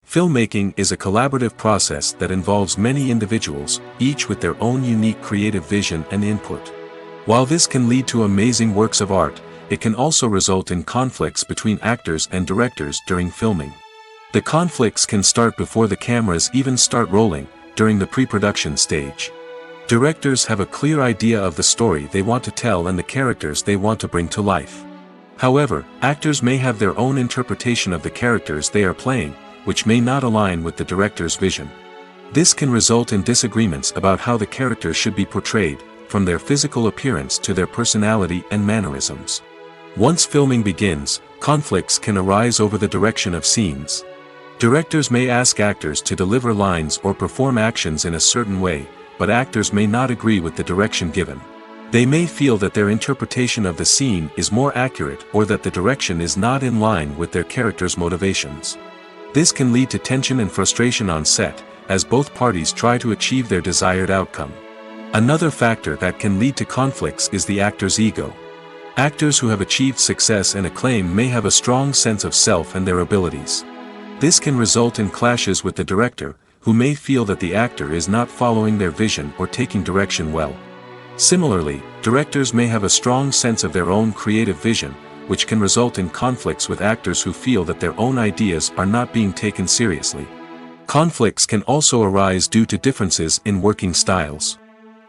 Filmmaking is a collaborative process that involves many individuals, each with their own unique creative vision and input. While this can lead to amazing works of art, it can also result in conflicts between actors and directors during filming. The conflicts can start before the cameras even start rolling, during the pre-production stage. Directors have a clear idea of the story they want to tell and the characters they want to bring to life. However, actors may have their own interpretation of the characters they are playing, which may not align with the director's vision. This can result in disagreements about how the characters should be portrayed, from their physical appearance to their personality and mannerisms. Once filming begins, conflicts can arise over the direction of scenes. Directors may ask actors to deliver lines or perform actions in a certain way, but actors may not agree with the direction given. They may feel that their interpretation of the scene is more accurate or that the direction is not in line with their character's motivations. This can lead to tension and frustration on set, as both parties try to achieve their desired outcome. Another factor that can lead to conflicts is the actor's ego. Actors who have achieved success and acclaim may have a strong sense of self and their abilities. This can result in clashes with the director, who may feel that the actor is not following their vision or taking direction well. Similarly, directors may have a strong sense of their own creative vision, which can result in conflicts with actors who feel that their own ideas are not being taken seriously. Conflicts can also arise due to differences in working styles.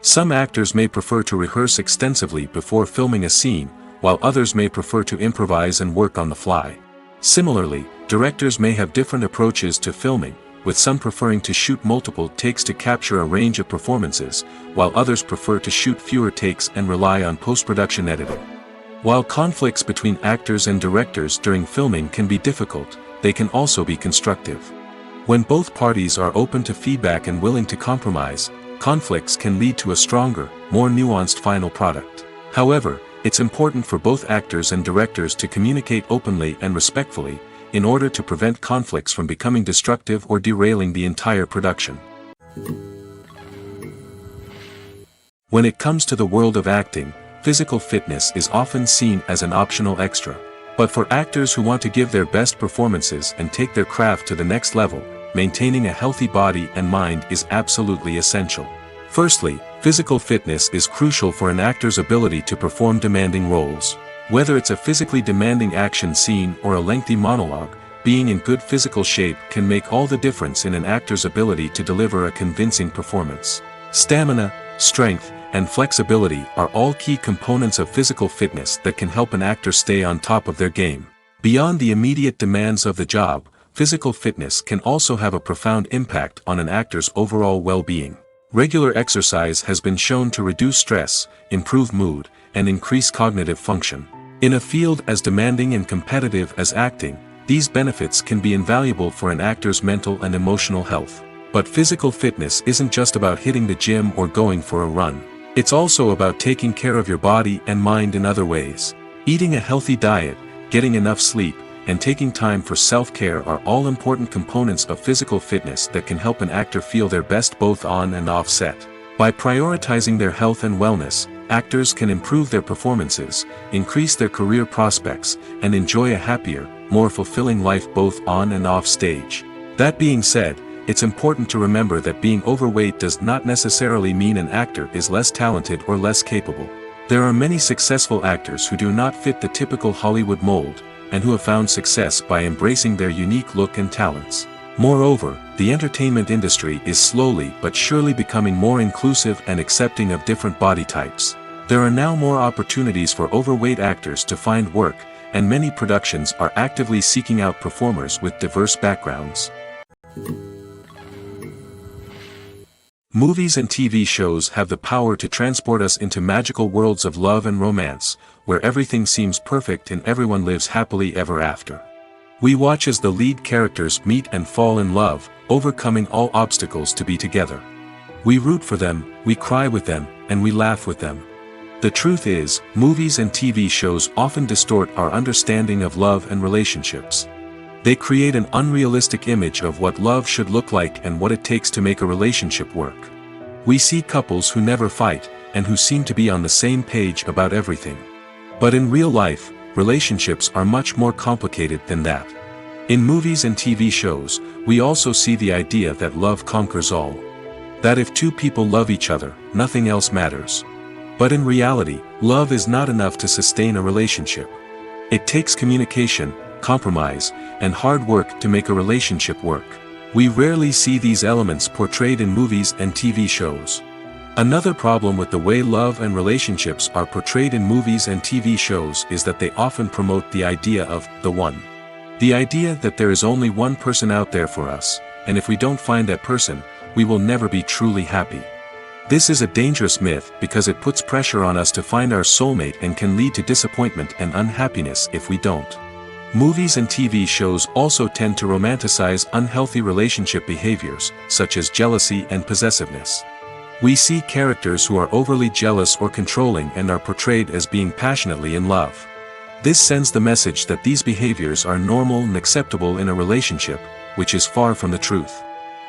Some actors may prefer to rehearse extensively before filming a scene, while others may prefer to improvise and work on the fly. Similarly, directors may have different approaches to filming, with some preferring to shoot multiple takes to capture a range of performances, while others prefer to shoot fewer takes and rely on post-production editing. While conflicts between actors and directors during filming can be difficult, they can also be constructive. When both parties are open to feedback and willing to compromise, conflicts can lead to a stronger, more nuanced final product. However, it's important for both actors and directors to communicate openly and respectfully, in order to prevent conflicts from becoming destructive or derailing the entire production. When it comes to the world of acting, physical fitness is often seen as an optional extra. But for actors who want to give their best performances and take their craft to the next level, maintaining a healthy body and mind is absolutely essential. Firstly, physical fitness is crucial for an actor's ability to perform demanding roles. Whether it's a physically demanding action scene or a lengthy monologue, being in good physical shape can make all the difference in an actor's ability to deliver a convincing performance. Stamina, strength, and flexibility are all key components of physical fitness that can help an actor stay on top of their game. Beyond the immediate demands of the job, physical fitness can also have a profound impact on an actor's overall well-being. Regular exercise has been shown to reduce stress, improve mood, and increase cognitive function. In a field as demanding and competitive as acting, these benefits can be invaluable for an actor's mental and emotional health. But physical fitness isn't just about hitting the gym or going for a run. It's also about taking care of your body and mind in other ways. Eating a healthy diet, getting enough sleep, and taking time for self-care are all important components of physical fitness that can help an actor feel their best both on and off set. By prioritizing their health and wellness, actors can improve their performances, increase their career prospects, and enjoy a happier, more fulfilling life both on and off stage. That being said, it's important to remember that being overweight does not necessarily mean an actor is less talented or less capable. There are many successful actors who do not fit the typical Hollywood mold, and who have found success by embracing their unique look and talents. Moreover, the entertainment industry is slowly but surely becoming more inclusive and accepting of different body types. There are now more opportunities for overweight actors to find work, and many productions are actively seeking out performers with diverse backgrounds. Movies and TV shows have the power to transport us into magical worlds of love and romance, where everything seems perfect and everyone lives happily ever after. We watch as the lead characters meet and fall in love, overcoming all obstacles to be together. We root for them, we cry with them, and we laugh with them. The truth is, movies and TV shows often distort our understanding of love and relationships. They create an unrealistic image of what love should look like and what it takes to make a relationship work. We see couples who never fight, and who seem to be on the same page about everything. But in real life, relationships are much more complicated than that. In movies and TV shows, we also see the idea that love conquers all. That if two people love each other, nothing else matters. But in reality, love is not enough to sustain a relationship. It takes communication, compromise, and hard work to make a relationship work. We rarely see these elements portrayed in movies and TV shows. Another problem with the way love and relationships are portrayed in movies and TV shows is that they often promote the idea of the one. The idea that there is only one person out there for us, and if we don't find that person, we will never be truly happy. This is a dangerous myth because it puts pressure on us to find our soulmate and can lead to disappointment and unhappiness if we don't. Movies and TV shows also tend to romanticize unhealthy relationship behaviors, such as jealousy and possessiveness. We see characters who are overly jealous or controlling and are portrayed as being passionately in love. This sends the message that these behaviors are normal and acceptable in a relationship, which is far from the truth.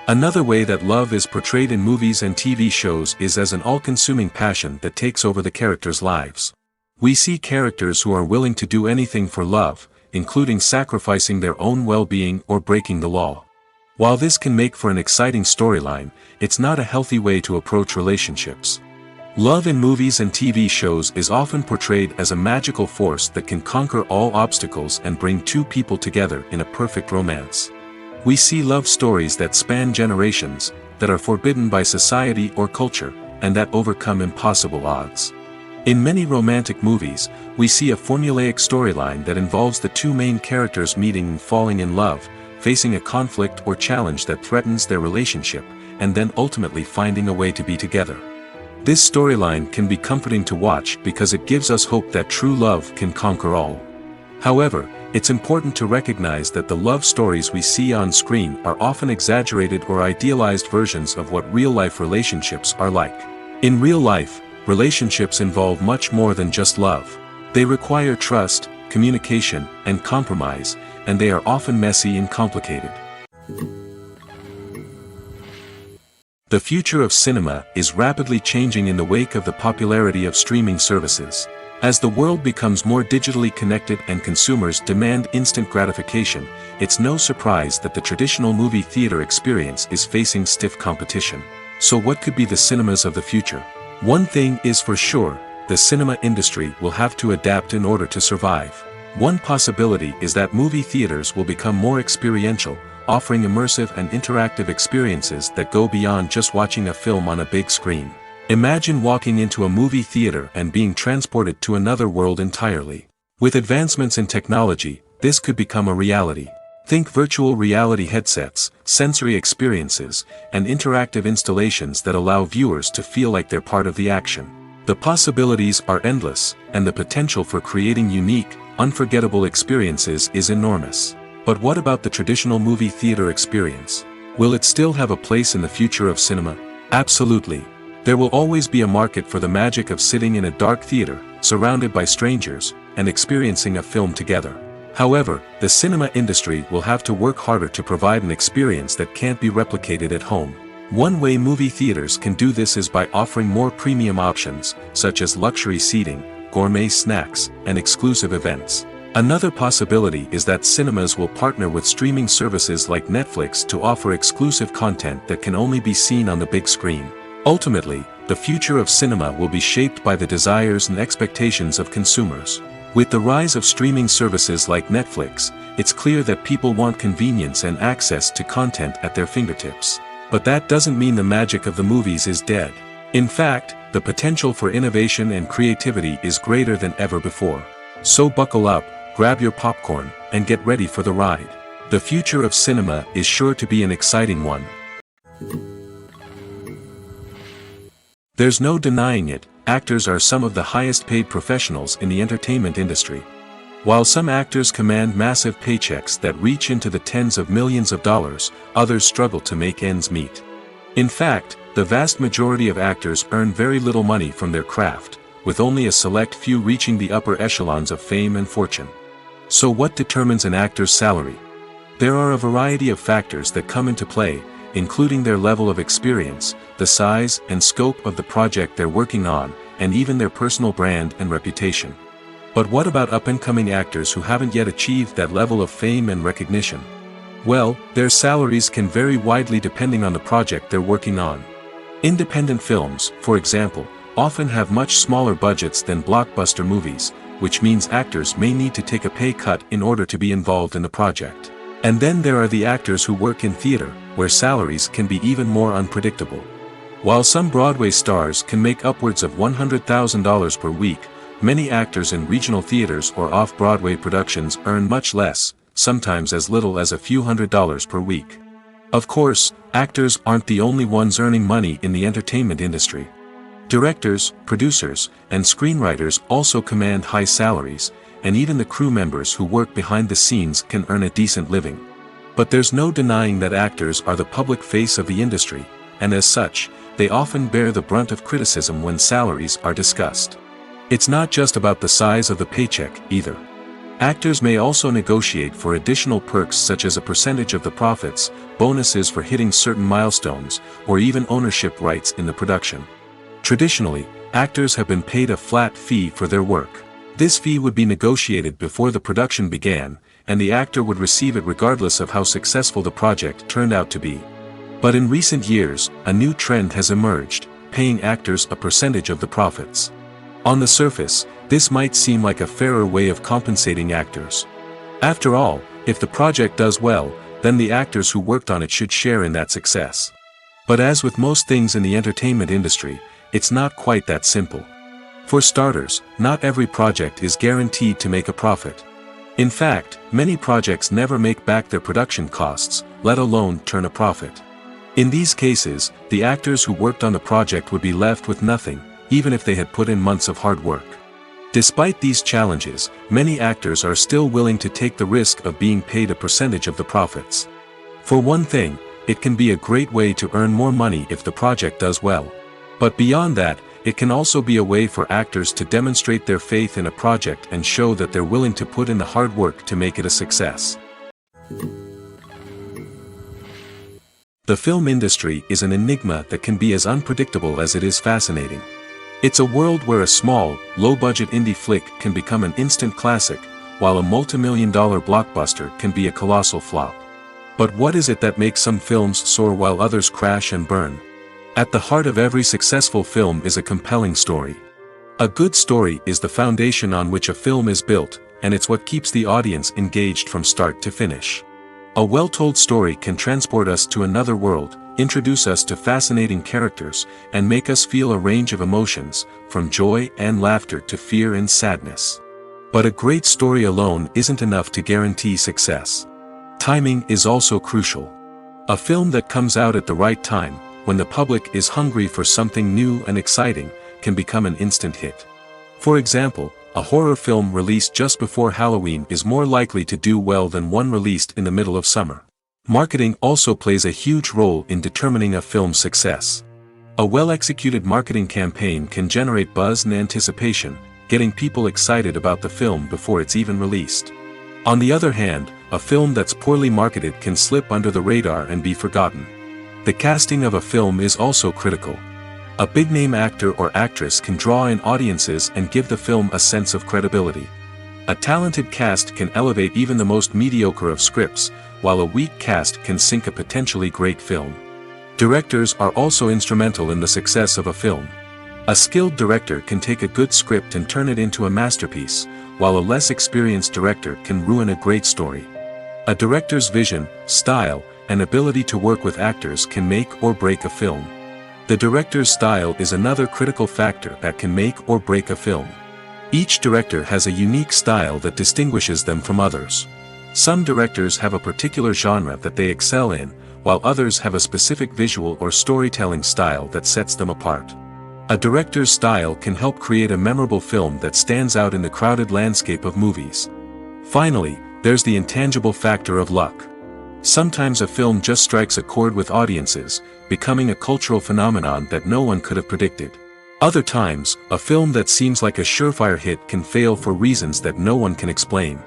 Another way that love is portrayed in movies and TV shows is as an all-consuming passion that takes over the characters' lives. We see characters who are willing to do anything for love, including sacrificing their own well-being or breaking the law. While this can make for an exciting storyline, it's not a healthy way to approach relationships. Love in movies and TV shows is often portrayed as a magical force that can conquer all obstacles and bring two people together in a perfect romance. We see love stories that span generations, that are forbidden by society or culture, and that overcome impossible odds. In many romantic movies, we see a formulaic storyline that involves the two main characters meeting and falling in love, facing a conflict or challenge that threatens their relationship, and then ultimately finding a way to be together. This storyline can be comforting to watch because it gives us hope that true love can conquer all. However, it's important to recognize that the love stories we see on screen are often exaggerated or idealized versions of what real-life relationships are like. In real life, relationships involve much more than just love. They require trust, communication, and compromise, and they are often messy and complicated. The future of cinema is rapidly changing in the wake of the popularity of streaming services. As the world becomes more digitally connected and consumers demand instant gratification, it's no surprise that the traditional movie theater experience is facing stiff competition. So what could be the cinemas of the future? One thing is for sure, the cinema industry will have to adapt in order to survive. One possibility is that movie theaters will become more experiential, offering immersive and interactive experiences that go beyond just watching a film on a big screen. Imagine walking into a movie theater and being transported to another world entirely. With advancements in technology, this could become a reality. Think virtual reality headsets, sensory experiences, and interactive installations that allow viewers to feel like they're part of the action. The possibilities are endless, and the potential for creating unique, unforgettable experiences is enormous. But what about the traditional movie theater experience? Will it still have a place in the future of cinema? Absolutely. There will always be a market for the magic of sitting in a dark theater, surrounded by strangers, and experiencing a film together. However, the cinema industry will have to work harder to provide an experience that can't be replicated at home. One way movie theaters can do this is by offering more premium options, such as luxury seating, gourmet snacks, and exclusive events. Another possibility is that cinemas will partner with streaming services like Netflix to offer exclusive content that can only be seen on the big screen. Ultimately, the future of cinema will be shaped by the desires and expectations of consumers. With the rise of streaming services like Netflix, it's clear that people want convenience and access to content at their fingertips. But that doesn't mean the magic of the movies is dead. In fact, the potential for innovation and creativity is greater than ever before. So buckle up, grab your popcorn, and get ready for the ride. The future of cinema is sure to be an exciting one. There's no denying it, actors are some of the highest paid professionals in the entertainment industry. While some actors command massive paychecks that reach into the tens of millions of dollars, others struggle to make ends meet. In fact, the vast majority of actors earn very little money from their craft, with only a select few reaching the upper echelons of fame and fortune. So what determines an actor's salary? There are a variety of factors that come into play, including their level of experience, the size and scope of the project they're working on, and even their personal brand and reputation. But what about up-and-coming actors who haven't yet achieved that level of fame and recognition? Well, their salaries can vary widely depending on the project they're working on. Independent films, for example, often have much smaller budgets than blockbuster movies, which means actors may need to take a pay cut in order to be involved in the project. And then there are the actors who work in theater, where salaries can be even more unpredictable. While some Broadway stars can make upwards of $100,000 per week, many actors in regional theaters or off-Broadway productions earn much less, sometimes as little as a few $100s per week. Of course, actors aren't the only ones earning money in the entertainment industry. Directors, producers, and screenwriters also command high salaries, and even the crew members who work behind the scenes can earn a decent living. But there's no denying that actors are the public face of the industry, and as such, they often bear the brunt of criticism when salaries are discussed. It's not just about the size of the paycheck, either. Actors may also negotiate for additional perks such as a percentage of the profits, bonuses for hitting certain milestones, or even ownership rights in the production. Traditionally, actors have been paid a flat fee for their work. This fee would be negotiated before the production began, and the actor would receive it regardless of how successful the project turned out to be. But in recent years, a new trend has emerged, paying actors a percentage of the profits. On the surface, this might seem like a fairer way of compensating actors. After all, if the project does well, then the actors who worked on it should share in that success. But as with most things in the entertainment industry, it's not quite that simple. For starters, not every project is guaranteed to make a profit. In fact, many projects never make back their production costs, let alone turn a profit. In these cases, the actors who worked on the project would be left with nothing, even if they had put in months of hard work. Despite these challenges, many actors are still willing to take the risk of being paid a percentage of the profits. For one thing, it can be a great way to earn more money if the project does well. But beyond that, it can also be a way for actors to demonstrate their faith in a project and show that they're willing to put in the hard work to make it a success. The film industry is an enigma that can be as unpredictable as it is fascinating. It's a world where a small, low-budget indie flick can become an instant classic, while a multi-million-dollar blockbuster can be a colossal flop. But what is it that makes some films soar while others crash and burn? At the heart of every successful film is a compelling story. A good story is the foundation on which a film is built, and it's what keeps the audience engaged from start to finish. A well-told story can transport us to another world, introduce us to fascinating characters, and make us feel a range of emotions, from joy and laughter to fear and sadness. But a great story alone isn't enough to guarantee success. Timing is also crucial. A film that comes out at the right time, when the public is hungry for something new and exciting, can become an instant hit. For example, a horror film released just before Halloween is more likely to do well than one released in the middle of summer. Marketing also plays a huge role in determining a film's success. A well-executed marketing campaign can generate buzz and anticipation, getting people excited about the film before it's even released. On the other hand, a film that's poorly marketed can slip under the radar and be forgotten. The casting of a film is also critical. A big-name actor or actress can draw in audiences and give the film a sense of credibility. A talented cast can elevate even the most mediocre of scripts, while a weak cast can sink a potentially great film. Directors are also instrumental in the success of a film. A skilled director can take a good script and turn it into a masterpiece, while a less experienced director can ruin a great story. A director's vision, style, and ability to work with actors can make or break a film. The director's style is another critical factor that can make or break a film. Each director has a unique style that distinguishes them from others. Some directors have a particular genre that they excel in, while others have a specific visual or storytelling style that sets them apart. A director's style can help create a memorable film that stands out in the crowded landscape of movies. Finally, there's the intangible factor of luck. Sometimes a film just strikes a chord with audiences, becoming a cultural phenomenon that no one could have predicted. Other times, a film that seems like a surefire hit can fail for reasons that no one can explain.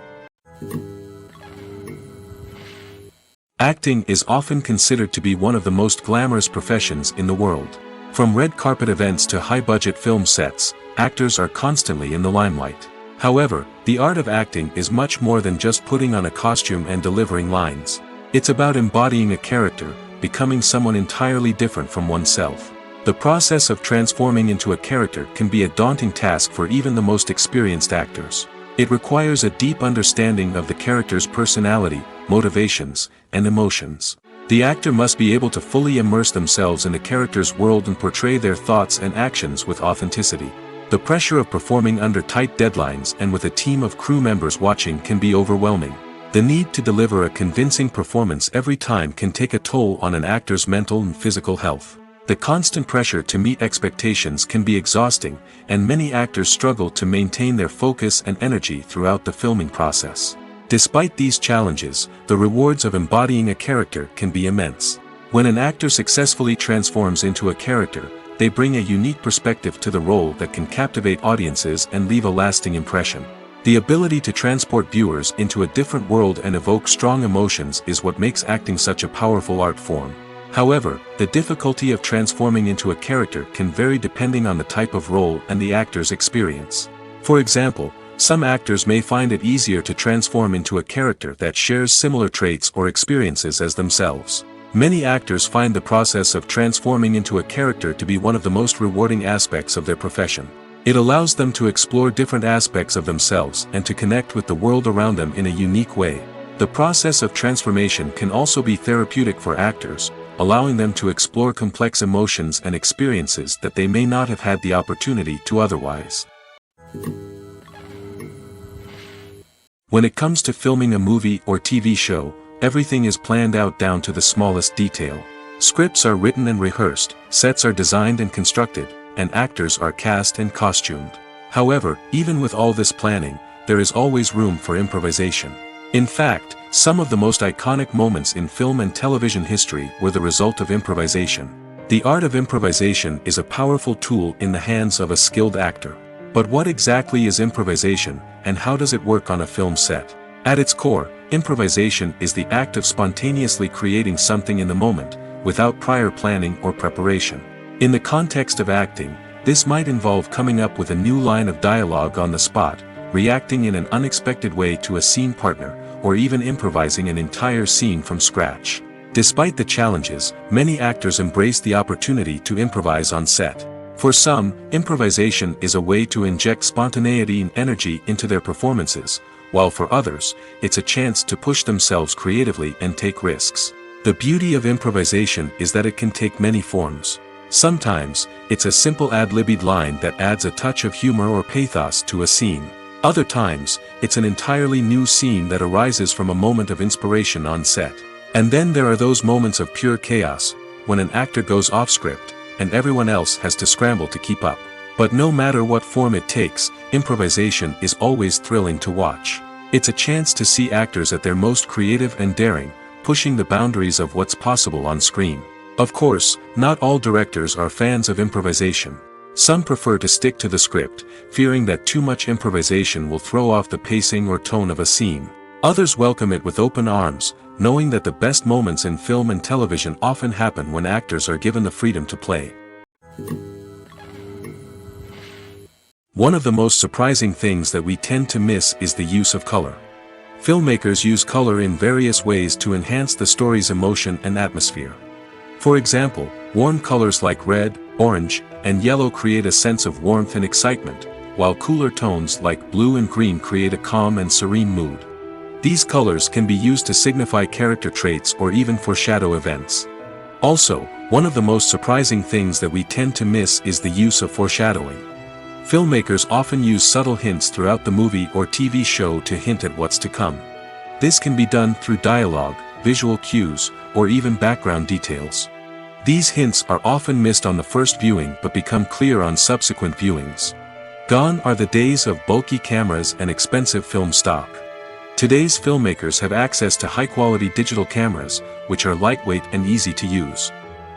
Acting is often considered to be one of the most glamorous professions in the world. From red carpet events to high-budget film sets, actors are constantly in the limelight. However, the art of acting is much more than just putting on a costume and delivering lines. It's about embodying a character, becoming someone entirely different from oneself. The process of transforming into a character can be a daunting task for even the most experienced actors. It requires a deep understanding of the character's personality, motivations, and emotions. The actor must be able to fully immerse themselves in the character's world and portray their thoughts and actions with authenticity. The pressure of performing under tight deadlines and with a team of crew members watching can be overwhelming. The need to deliver a convincing performance every time can take a toll on an actor's mental and physical health. The constant pressure to meet expectations can be exhausting, and many actors struggle to maintain their focus and energy throughout the filming process. Despite these challenges, the rewards of embodying a character can be immense. When an actor successfully transforms into a character, they bring a unique perspective to the role that can captivate audiences and leave a lasting impression. The ability to transport viewers into a different world and evoke strong emotions is what makes acting such a powerful art form. However, the difficulty of transforming into a character can vary depending on the type of role and the actor's experience. For example, some actors may find it easier to transform into a character that shares similar traits or experiences as themselves. Many actors find the process of transforming into a character to be one of the most rewarding aspects of their profession. It allows them to explore different aspects of themselves and to connect with the world around them in a unique way. The process of transformation can also be therapeutic for actors, allowing them to explore complex emotions and experiences that they may not have had the opportunity to otherwise. When it comes to filming a movie or TV show, everything is planned out down to the smallest detail. Scripts are written and rehearsed, sets are designed and constructed, and actors are cast and costumed. However, even with all this planning, there is always room for improvisation. In fact, some of the most iconic moments in film and television history were the result of improvisation. The art of improvisation is a powerful tool in the hands of a skilled actor. But what exactly is improvisation, and how does it work on a film set? At its core, improvisation is the act of spontaneously creating something in the moment, without prior planning or preparation. In the context of acting, this might involve coming up with a new line of dialogue on the spot, reacting in an unexpected way to a scene partner, or even improvising an entire scene from scratch. Despite the challenges, many actors embrace the opportunity to improvise on set. For some, improvisation is a way to inject spontaneity and energy into their performances, while for others, it's a chance to push themselves creatively and take risks. The beauty of improvisation is that it can take many forms. Sometimes, it's a simple ad-libbed line that adds a touch of humor or pathos to a scene. Other times, it's an entirely new scene that arises from a moment of inspiration on set. And then there are those moments of pure chaos, when an actor goes off script, and everyone else has to scramble to keep up. But no matter what form it takes, improvisation is always thrilling to watch. It's a chance to see actors at their most creative and daring, pushing the boundaries of what's possible on screen. Of course, not all directors are fans of improvisation. Some prefer to stick to the script, fearing that too much improvisation will throw off the pacing or tone of a scene. Others welcome it with open arms, knowing that the best moments in film and television often happen when actors are given the freedom to play. One of the most surprising things that we tend to miss is the use of color. Filmmakers use color in various ways to enhance the story's emotion and atmosphere. For example, warm colors like red, orange, and yellow create a sense of warmth and excitement, while cooler tones like blue and green create a calm and serene mood. These colors can be used to signify character traits or even foreshadow events. Also, one of the most surprising things that we tend to miss is the use of foreshadowing. Filmmakers often use subtle hints throughout the movie or TV show to hint at what's to come. This can be done through dialogue, visual cues, or even background details. These hints are often missed on the first viewing but become clear on subsequent viewings. Gone are the days of bulky cameras and expensive film stock. Today's filmmakers have access to high-quality digital cameras, which are lightweight and easy to use.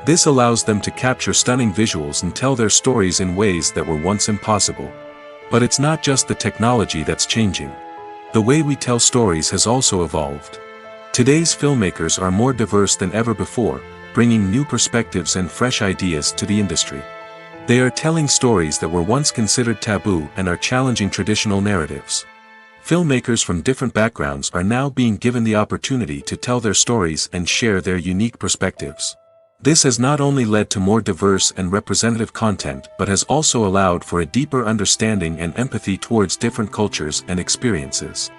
This allows them to capture stunning visuals and tell their stories in ways that were once impossible. But it's not just the technology that's changing. The way we tell stories has also evolved. Today's filmmakers are more diverse than ever before, bringing new perspectives and fresh ideas to the industry. They are telling stories that were once considered taboo and are challenging traditional narratives. Filmmakers from different backgrounds are now being given the opportunity to tell their stories and share their unique perspectives. This has not only led to more diverse and representative content but has also allowed for a deeper understanding and empathy towards different cultures and experiences.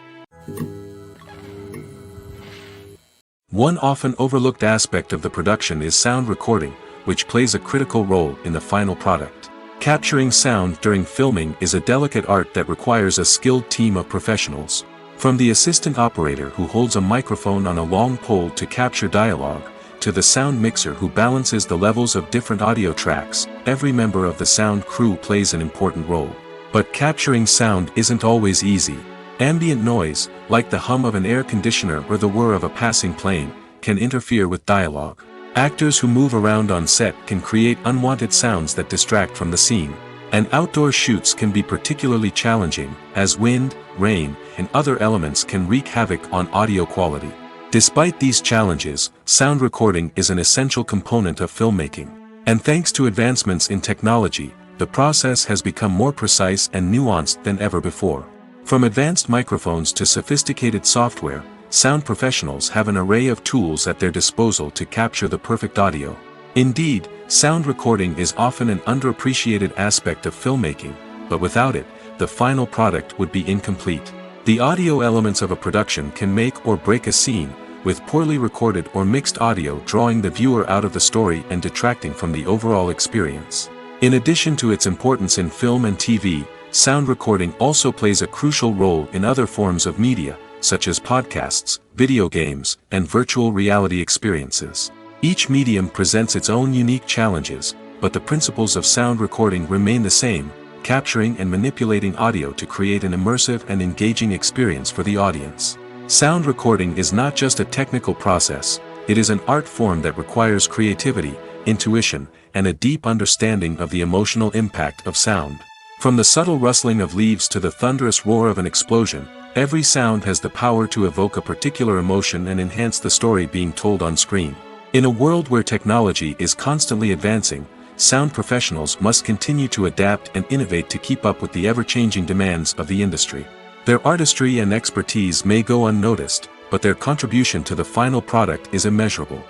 One often overlooked aspect of the production is sound recording, which plays a critical role in the final product. Capturing sound during filming is a delicate art that requires a skilled team of professionals. From the assistant operator who holds a microphone on a long pole to capture dialogue, to the sound mixer who balances the levels of different audio tracks, every member of the sound crew plays an important role. But capturing sound isn't always easy. Ambient noise, like the hum of an air conditioner or the whir of a passing plane, can interfere with dialogue. Actors who move around on set can create unwanted sounds that distract from the scene. And outdoor shoots can be particularly challenging, as wind, rain, and other elements can wreak havoc on audio quality. Despite these challenges, sound recording is an essential component of filmmaking. And thanks to advancements in technology, the process has become more precise and nuanced than ever before. From advanced microphones to sophisticated software, sound professionals have an array of tools at their disposal to capture the perfect audio. Indeed, sound recording is often an underappreciated aspect of filmmaking, but without it, the final product would be incomplete. The audio elements of a production can make or break a scene, with poorly recorded or mixed audio drawing the viewer out of the story and detracting from the overall experience. In addition to its importance in film and TV, sound recording also plays a crucial role in other forms of media, such as podcasts, video games, and virtual reality experiences. Each medium presents its own unique challenges, but the principles of sound recording remain the same, capturing and manipulating audio to create an immersive and engaging experience for the audience. Sound recording is not just a technical process, it is an art form that requires creativity, intuition, and a deep understanding of the emotional impact of sound. From the subtle rustling of leaves to the thunderous roar of an explosion, every sound has the power to evoke a particular emotion and enhance the story being told on screen. In a world where technology is constantly advancing, sound professionals must continue to adapt and innovate to keep up with the ever-changing demands of the industry. Their artistry and expertise may go unnoticed, but their contribution to the final product is immeasurable.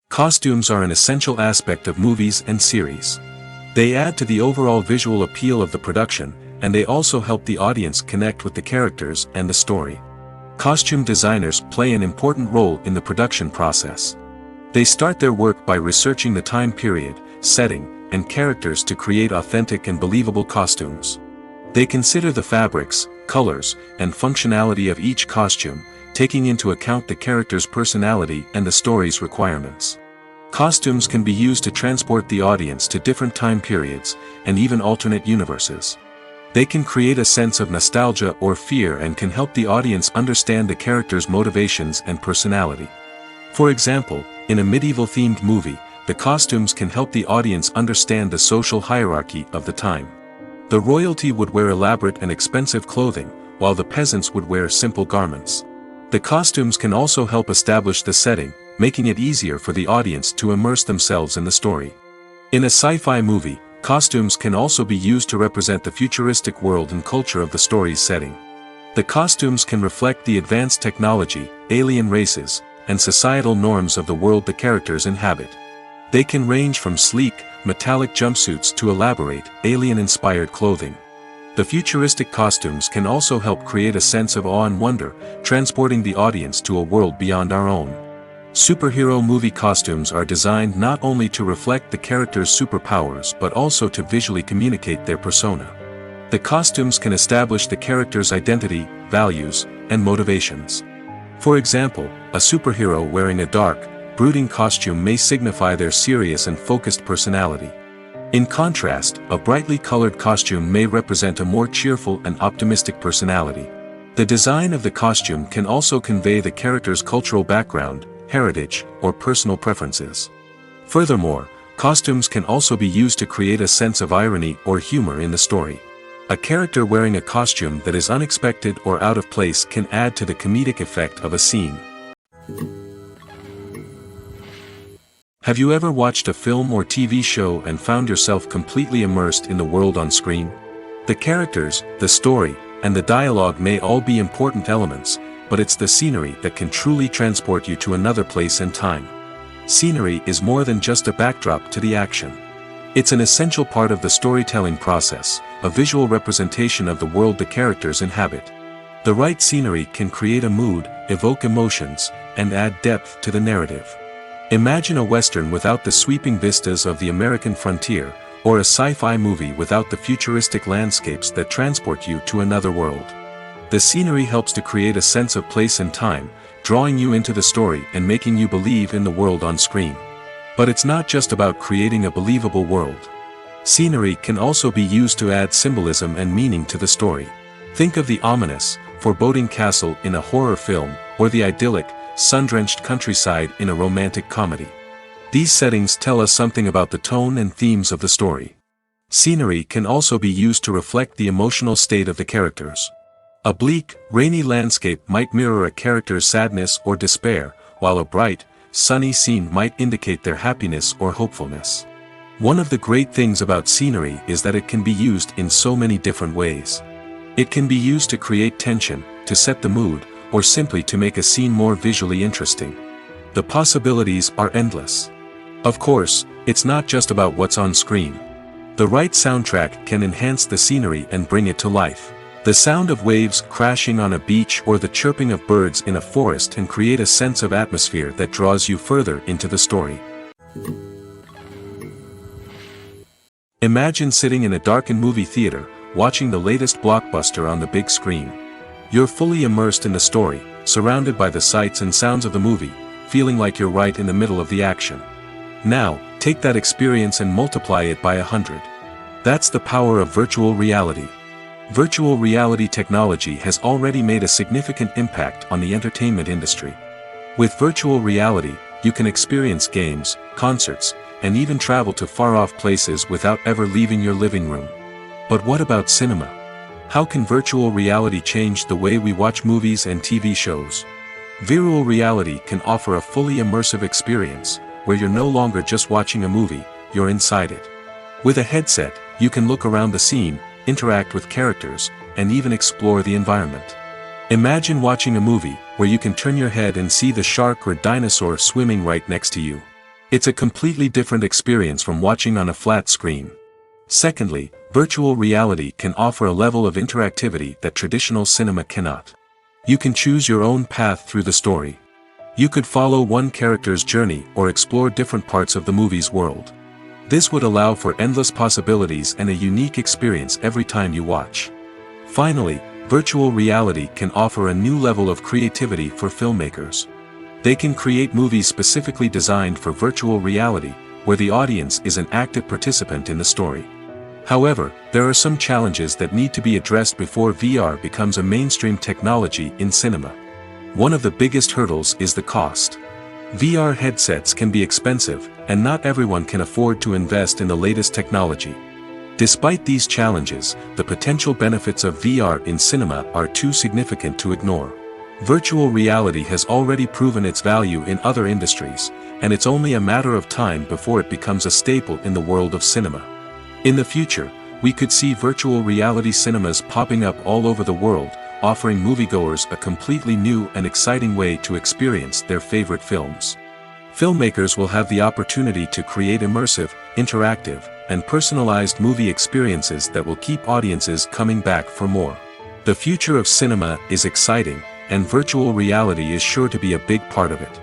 Costumes are an essential aspect of movies and series. They add to the overall visual appeal of the production, and they also help the audience connect with the characters and the story. Costume designers play an important role in the production process. They start their work by researching the time period, setting, and characters to create authentic and believable costumes. They consider the fabrics, colors, and functionality of each costume, taking into account the character's personality and the story's requirements. Costumes can be used to transport the audience to different time periods, and even alternate universes. They can create a sense of nostalgia or fear and can help the audience understand the character's motivations and personality. For example, in a medieval-themed movie, the costumes can help the audience understand the social hierarchy of the time. The royalty would wear elaborate and expensive clothing, while the peasants would wear simple garments. The costumes can also help establish the setting, making it easier for the audience to immerse themselves in the story. In a sci-fi movie, costumes can also be used to represent the futuristic world and culture of the story's setting. The costumes can reflect the advanced technology, alien races, and societal norms of the world the characters inhabit. They can range from sleek, metallic jumpsuits to elaborate, alien-inspired clothing. The futuristic costumes can also help create a sense of awe and wonder, transporting the audience to a world beyond our own. Superhero movie costumes are designed not only to reflect the character's superpowers but also to visually communicate their persona. The costumes can establish the character's identity, values, and motivations. For example, a superhero wearing a dark, brooding costume may signify their serious and focused personality. In contrast, a brightly colored costume may represent a more cheerful and optimistic personality. The design of the costume can also convey the character's cultural background, heritage, or personal preferences. Furthermore, costumes can also be used to create a sense of irony or humor in the story. A character wearing a costume that is unexpected or out of place can add to the comedic effect of a scene. Have you ever watched a film or TV show and found yourself completely immersed in the world on screen? The characters, the story, and the dialogue may all be important elements, but it's the scenery that can truly transport you to another place and time. Scenery is more than just a backdrop to the action. It's an essential part of the storytelling process, a visual representation of the world the characters inhabit. The right scenery can create a mood, evoke emotions, and add depth to the narrative. Imagine a Western without the sweeping vistas of the American frontier, or a sci-fi movie without the futuristic landscapes that transport you to another world. The scenery helps to create a sense of place and time, drawing you into the story and making you believe in the world on screen. But it's not just about creating a believable world. Scenery can also be used to add symbolism and meaning to the story. Think of the ominous, foreboding castle in a horror film, or the idyllic, sun-drenched countryside in a romantic comedy. These settings tell us something about the tone and themes of the story. Scenery can also be used to reflect the emotional state of the characters. A bleak, rainy landscape might mirror a character's sadness or despair, while a bright, sunny scene might indicate their happiness or hopefulness. One of the great things about scenery is that it can be used in so many different ways. It can be used to create tension, to set the mood, or simply to make a scene more visually interesting. The possibilities are endless. Of course, it's not just about what's on screen. The right soundtrack can enhance the scenery and bring it to life. The sound of waves crashing on a beach or the chirping of birds in a forest can create a sense of atmosphere that draws you further into the story. Imagine sitting in a darkened movie theater, watching the latest blockbuster on the big screen. You're fully immersed in the story, surrounded by the sights and sounds of the movie, feeling like you're right in the middle of the action. Now, take that experience and multiply it by 100. That's the power of virtual reality. Virtual reality technology has already made a significant impact on the entertainment industry. With virtual reality, you can experience games, concerts, and even travel to far-off places without ever leaving your living room. But what about cinema? How can virtual reality change the way we watch movies and TV shows? Virtual reality can offer a fully immersive experience, where you're no longer just watching a movie, you're inside it. With a headset, you can look around the scene, interact with characters, and even explore the environment. Imagine watching a movie where you can turn your head and see the shark or dinosaur swimming right next to you. It's a completely different experience from watching on a flat screen. Secondly, virtual reality can offer a level of interactivity that traditional cinema cannot. You can choose your own path through the story. You could follow one character's journey or explore different parts of the movie's world. This would allow for endless possibilities and a unique experience every time you watch. Finally, virtual reality can offer a new level of creativity for filmmakers. They can create movies specifically designed for virtual reality, where the audience is an active participant in the story. However, there are some challenges that need to be addressed before VR becomes a mainstream technology in cinema. One of the biggest hurdles is the cost. VR headsets can be expensive, and not everyone can afford to invest in the latest technology. Despite these challenges, the potential benefits of VR in cinema are too significant to ignore. Virtual reality has already proven its value in other industries, and it's only a matter of time before it becomes a staple in the world of cinema. In the future, we could see virtual reality cinemas popping up all over the world, offering moviegoers a completely new and exciting way to experience their favorite films. Filmmakers will have the opportunity to create immersive, interactive, and personalized movie experiences that will keep audiences coming back for more. The future of cinema is exciting, and virtual reality is sure to be a big part of it.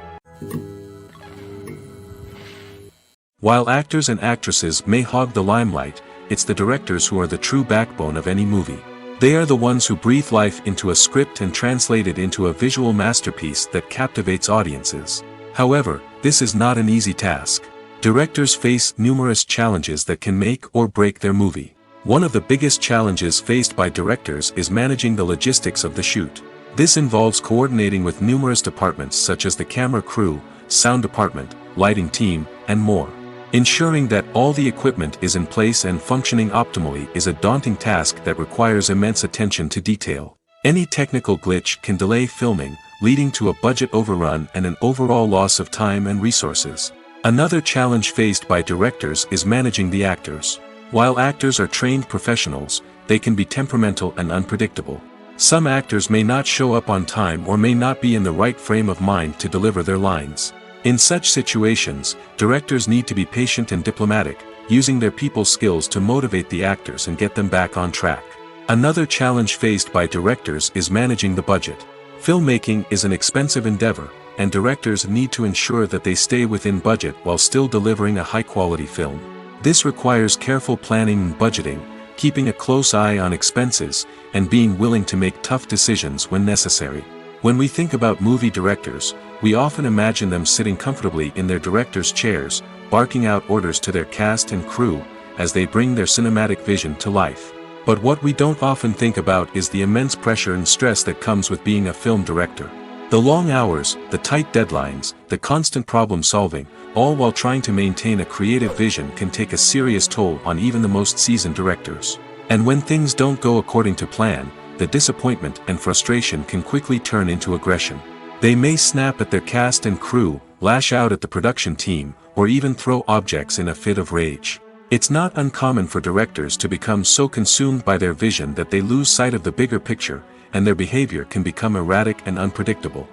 While actors and actresses may hog the limelight, it's the directors who are the true backbone of any movie. They are the ones who breathe life into a script and translate it into a visual masterpiece that captivates audiences. However, this is not an easy task. Directors face numerous challenges that can make or break their movie. One of the biggest challenges faced by directors is managing the logistics of the shoot. This involves coordinating with numerous departments such as the camera crew, sound department, lighting team, and more. Ensuring that all the equipment is in place and functioning optimally is a daunting task that requires immense attention to detail. Any technical glitch can delay filming, leading to a budget overrun and an overall loss of time and resources. Another challenge faced by directors is managing the actors. While actors are trained professionals, they can be temperamental and unpredictable. Some actors may not show up on time or may not be in the right frame of mind to deliver their lines. In such situations, directors need to be patient and diplomatic, using their people skills to motivate the actors and get them back on track. Another challenge faced by directors is managing the budget. Filmmaking is an expensive endeavor, and directors need to ensure that they stay within budget while still delivering a high-quality film. This requires careful planning and budgeting, keeping a close eye on expenses, and being willing to make tough decisions when necessary. When we think about movie directors, we often imagine them sitting comfortably in their director's chairs, barking out orders to their cast and crew, as they bring their cinematic vision to life. But what we don't often think about is the immense pressure and stress that comes with being a film director. The long hours, the tight deadlines, the constant problem solving, all while trying to maintain a creative vision can take a serious toll on even the most seasoned directors. And when things don't go according to plan, the disappointment and frustration can quickly turn into aggression. They may snap at their cast and crew, lash out at the production team, or even throw objects in a fit of rage. It's not uncommon for directors to become so consumed by their vision that they lose sight of the bigger picture, and their behavior can become erratic and unpredictable.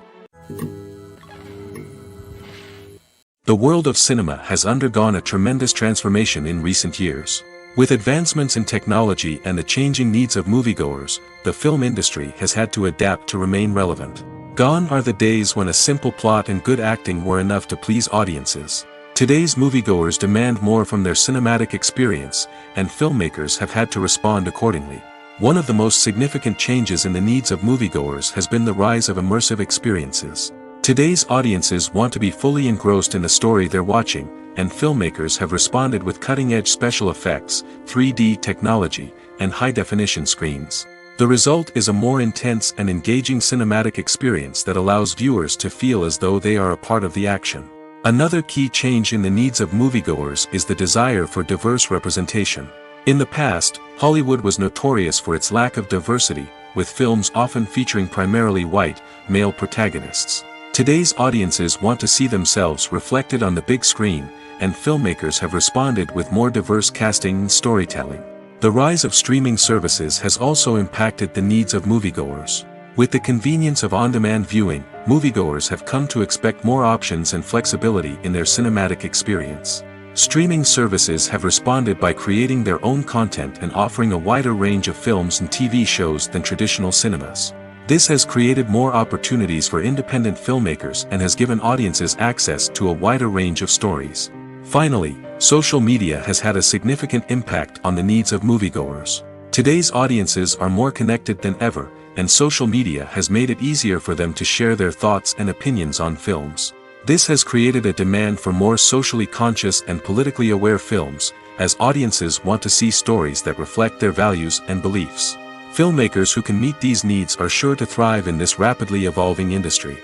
The world of cinema has undergone a tremendous transformation in recent years. With advancements in technology and the changing needs of moviegoers, the film industry has had to adapt to remain relevant. Gone are the days when a simple plot and good acting were enough to please audiences. Today's moviegoers demand more from their cinematic experience, and filmmakers have had to respond accordingly. One of the most significant changes in the needs of moviegoers has been the rise of immersive experiences. Today's audiences want to be fully engrossed in the story they're watching, and filmmakers have responded with cutting-edge special effects, 3D technology, and high-definition screens. The result is a more intense and engaging cinematic experience that allows viewers to feel as though they are a part of the action. Another key change in the needs of moviegoers is the desire for diverse representation. In the past, Hollywood was notorious for its lack of diversity, with films often featuring primarily white, male protagonists. Today's audiences want to see themselves reflected on the big screen, and filmmakers have responded with more diverse casting and storytelling. The rise of streaming services has also impacted the needs of moviegoers. With the convenience of on-demand viewing, moviegoers have come to expect more options and flexibility in their cinematic experience. Streaming services have responded by creating their own content and offering a wider range of films and TV shows than traditional cinemas. This has created more opportunities for independent filmmakers and has given audiences access to a wider range of stories. Finally, social media has had a significant impact on the needs of moviegoers. Today's audiences are more connected than ever, and social media has made it easier for them to share their thoughts and opinions on films. This has created a demand for more socially conscious and politically aware films, as audiences want to see stories that reflect their values and beliefs. Filmmakers who can meet these needs are sure to thrive in this rapidly evolving industry.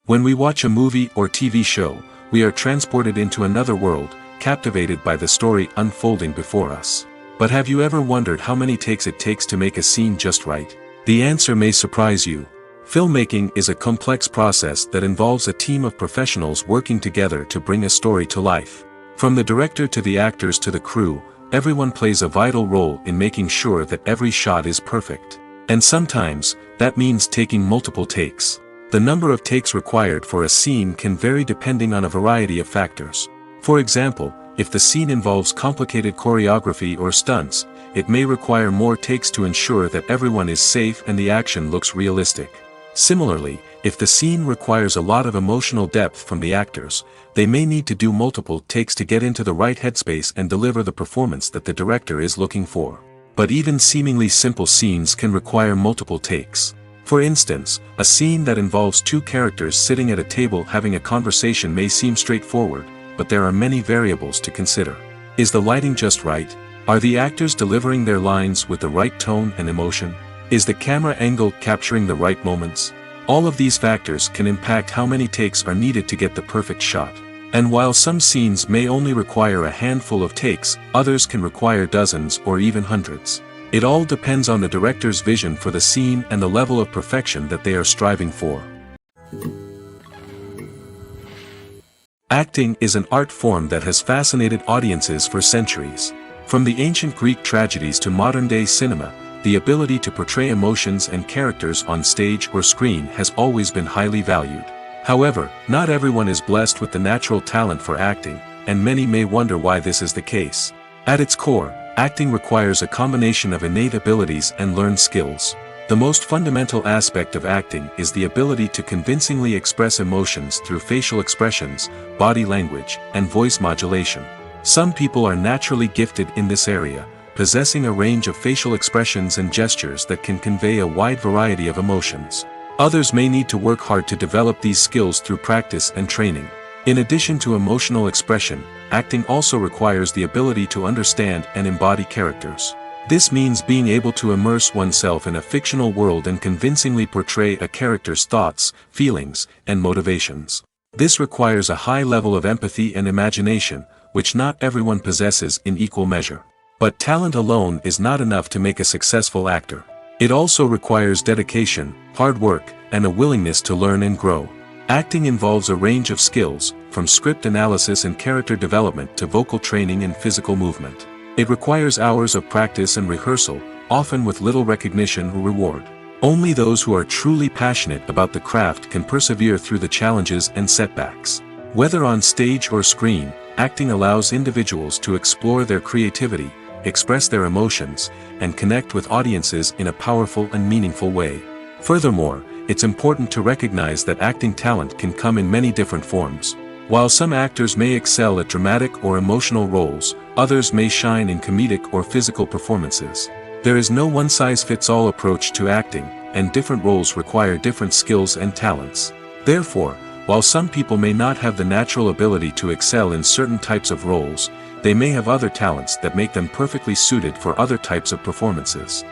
When we watch a movie or TV show, we are transported into another world, captivated by the story unfolding before us. But have you ever wondered how many takes it takes to make a scene just right? The answer may surprise you. Filmmaking is a complex process that involves a team of professionals working together to bring a story to life. From the director to the actors to the crew, everyone plays a vital role in making sure that every shot is perfect. And sometimes, that means taking multiple takes. The number of takes required for a scene can vary depending on a variety of factors. For example, if the scene involves complicated choreography or stunts, it may require more takes to ensure that everyone is safe and the action looks realistic. Similarly, if the scene requires a lot of emotional depth from the actors, they may need to do multiple takes to get into the right headspace and deliver the performance that the director is looking for. But even seemingly simple scenes can require multiple takes. For instance, a scene that involves two characters sitting at a table having a conversation may seem straightforward, but there are many variables to consider. Is the lighting just right? Are the actors delivering their lines with the right tone and emotion? Is the camera angle capturing the right moments? All of these factors can impact how many takes are needed to get the perfect shot. And while some scenes may only require a handful of takes, others can require dozens or even hundreds. It all depends on the director's vision for the scene and the level of perfection that they are striving for. Acting is an art form that has fascinated audiences for centuries. From the ancient Greek tragedies to modern-day cinema, the ability to portray emotions and characters on stage or screen has always been highly valued. However, not everyone is blessed with the natural talent for acting, and many may wonder why this is the case. At its core, acting requires a combination of innate abilities and learned skills. The most fundamental aspect of acting is the ability to convincingly express emotions through facial expressions, body language, and voice modulation. Some people are naturally gifted in this area, possessing a range of facial expressions and gestures that can convey a wide variety of emotions. Others may need to work hard to develop these skills through practice and training. In addition to emotional expression, acting also requires the ability to understand and embody characters. This means being able to immerse oneself in a fictional world and convincingly portray a character's thoughts, feelings, and motivations. This requires a high level of empathy and imagination, which not everyone possesses in equal measure. But talent alone is not enough to make a successful actor. It also requires dedication, hard work, and a willingness to learn and grow. Acting involves a range of skills, from script analysis and character development to vocal training and physical movement. It requires hours of practice and rehearsal, often with little recognition or reward. Only those who are truly passionate about the craft can persevere through the challenges and setbacks. Whether on stage or screen, acting allows individuals to explore their creativity, express their emotions, and connect with audiences in a powerful and meaningful way. Furthermore, it's important to recognize that acting talent can come in many different forms. While some actors may excel at dramatic or emotional roles, others may shine in comedic or physical performances. There is no one-size-fits-all approach to acting, and different roles require different skills and talents. Therefore, while some people may not have the natural ability to excel in certain types of roles, they may have other talents that make them perfectly suited for other types of performances.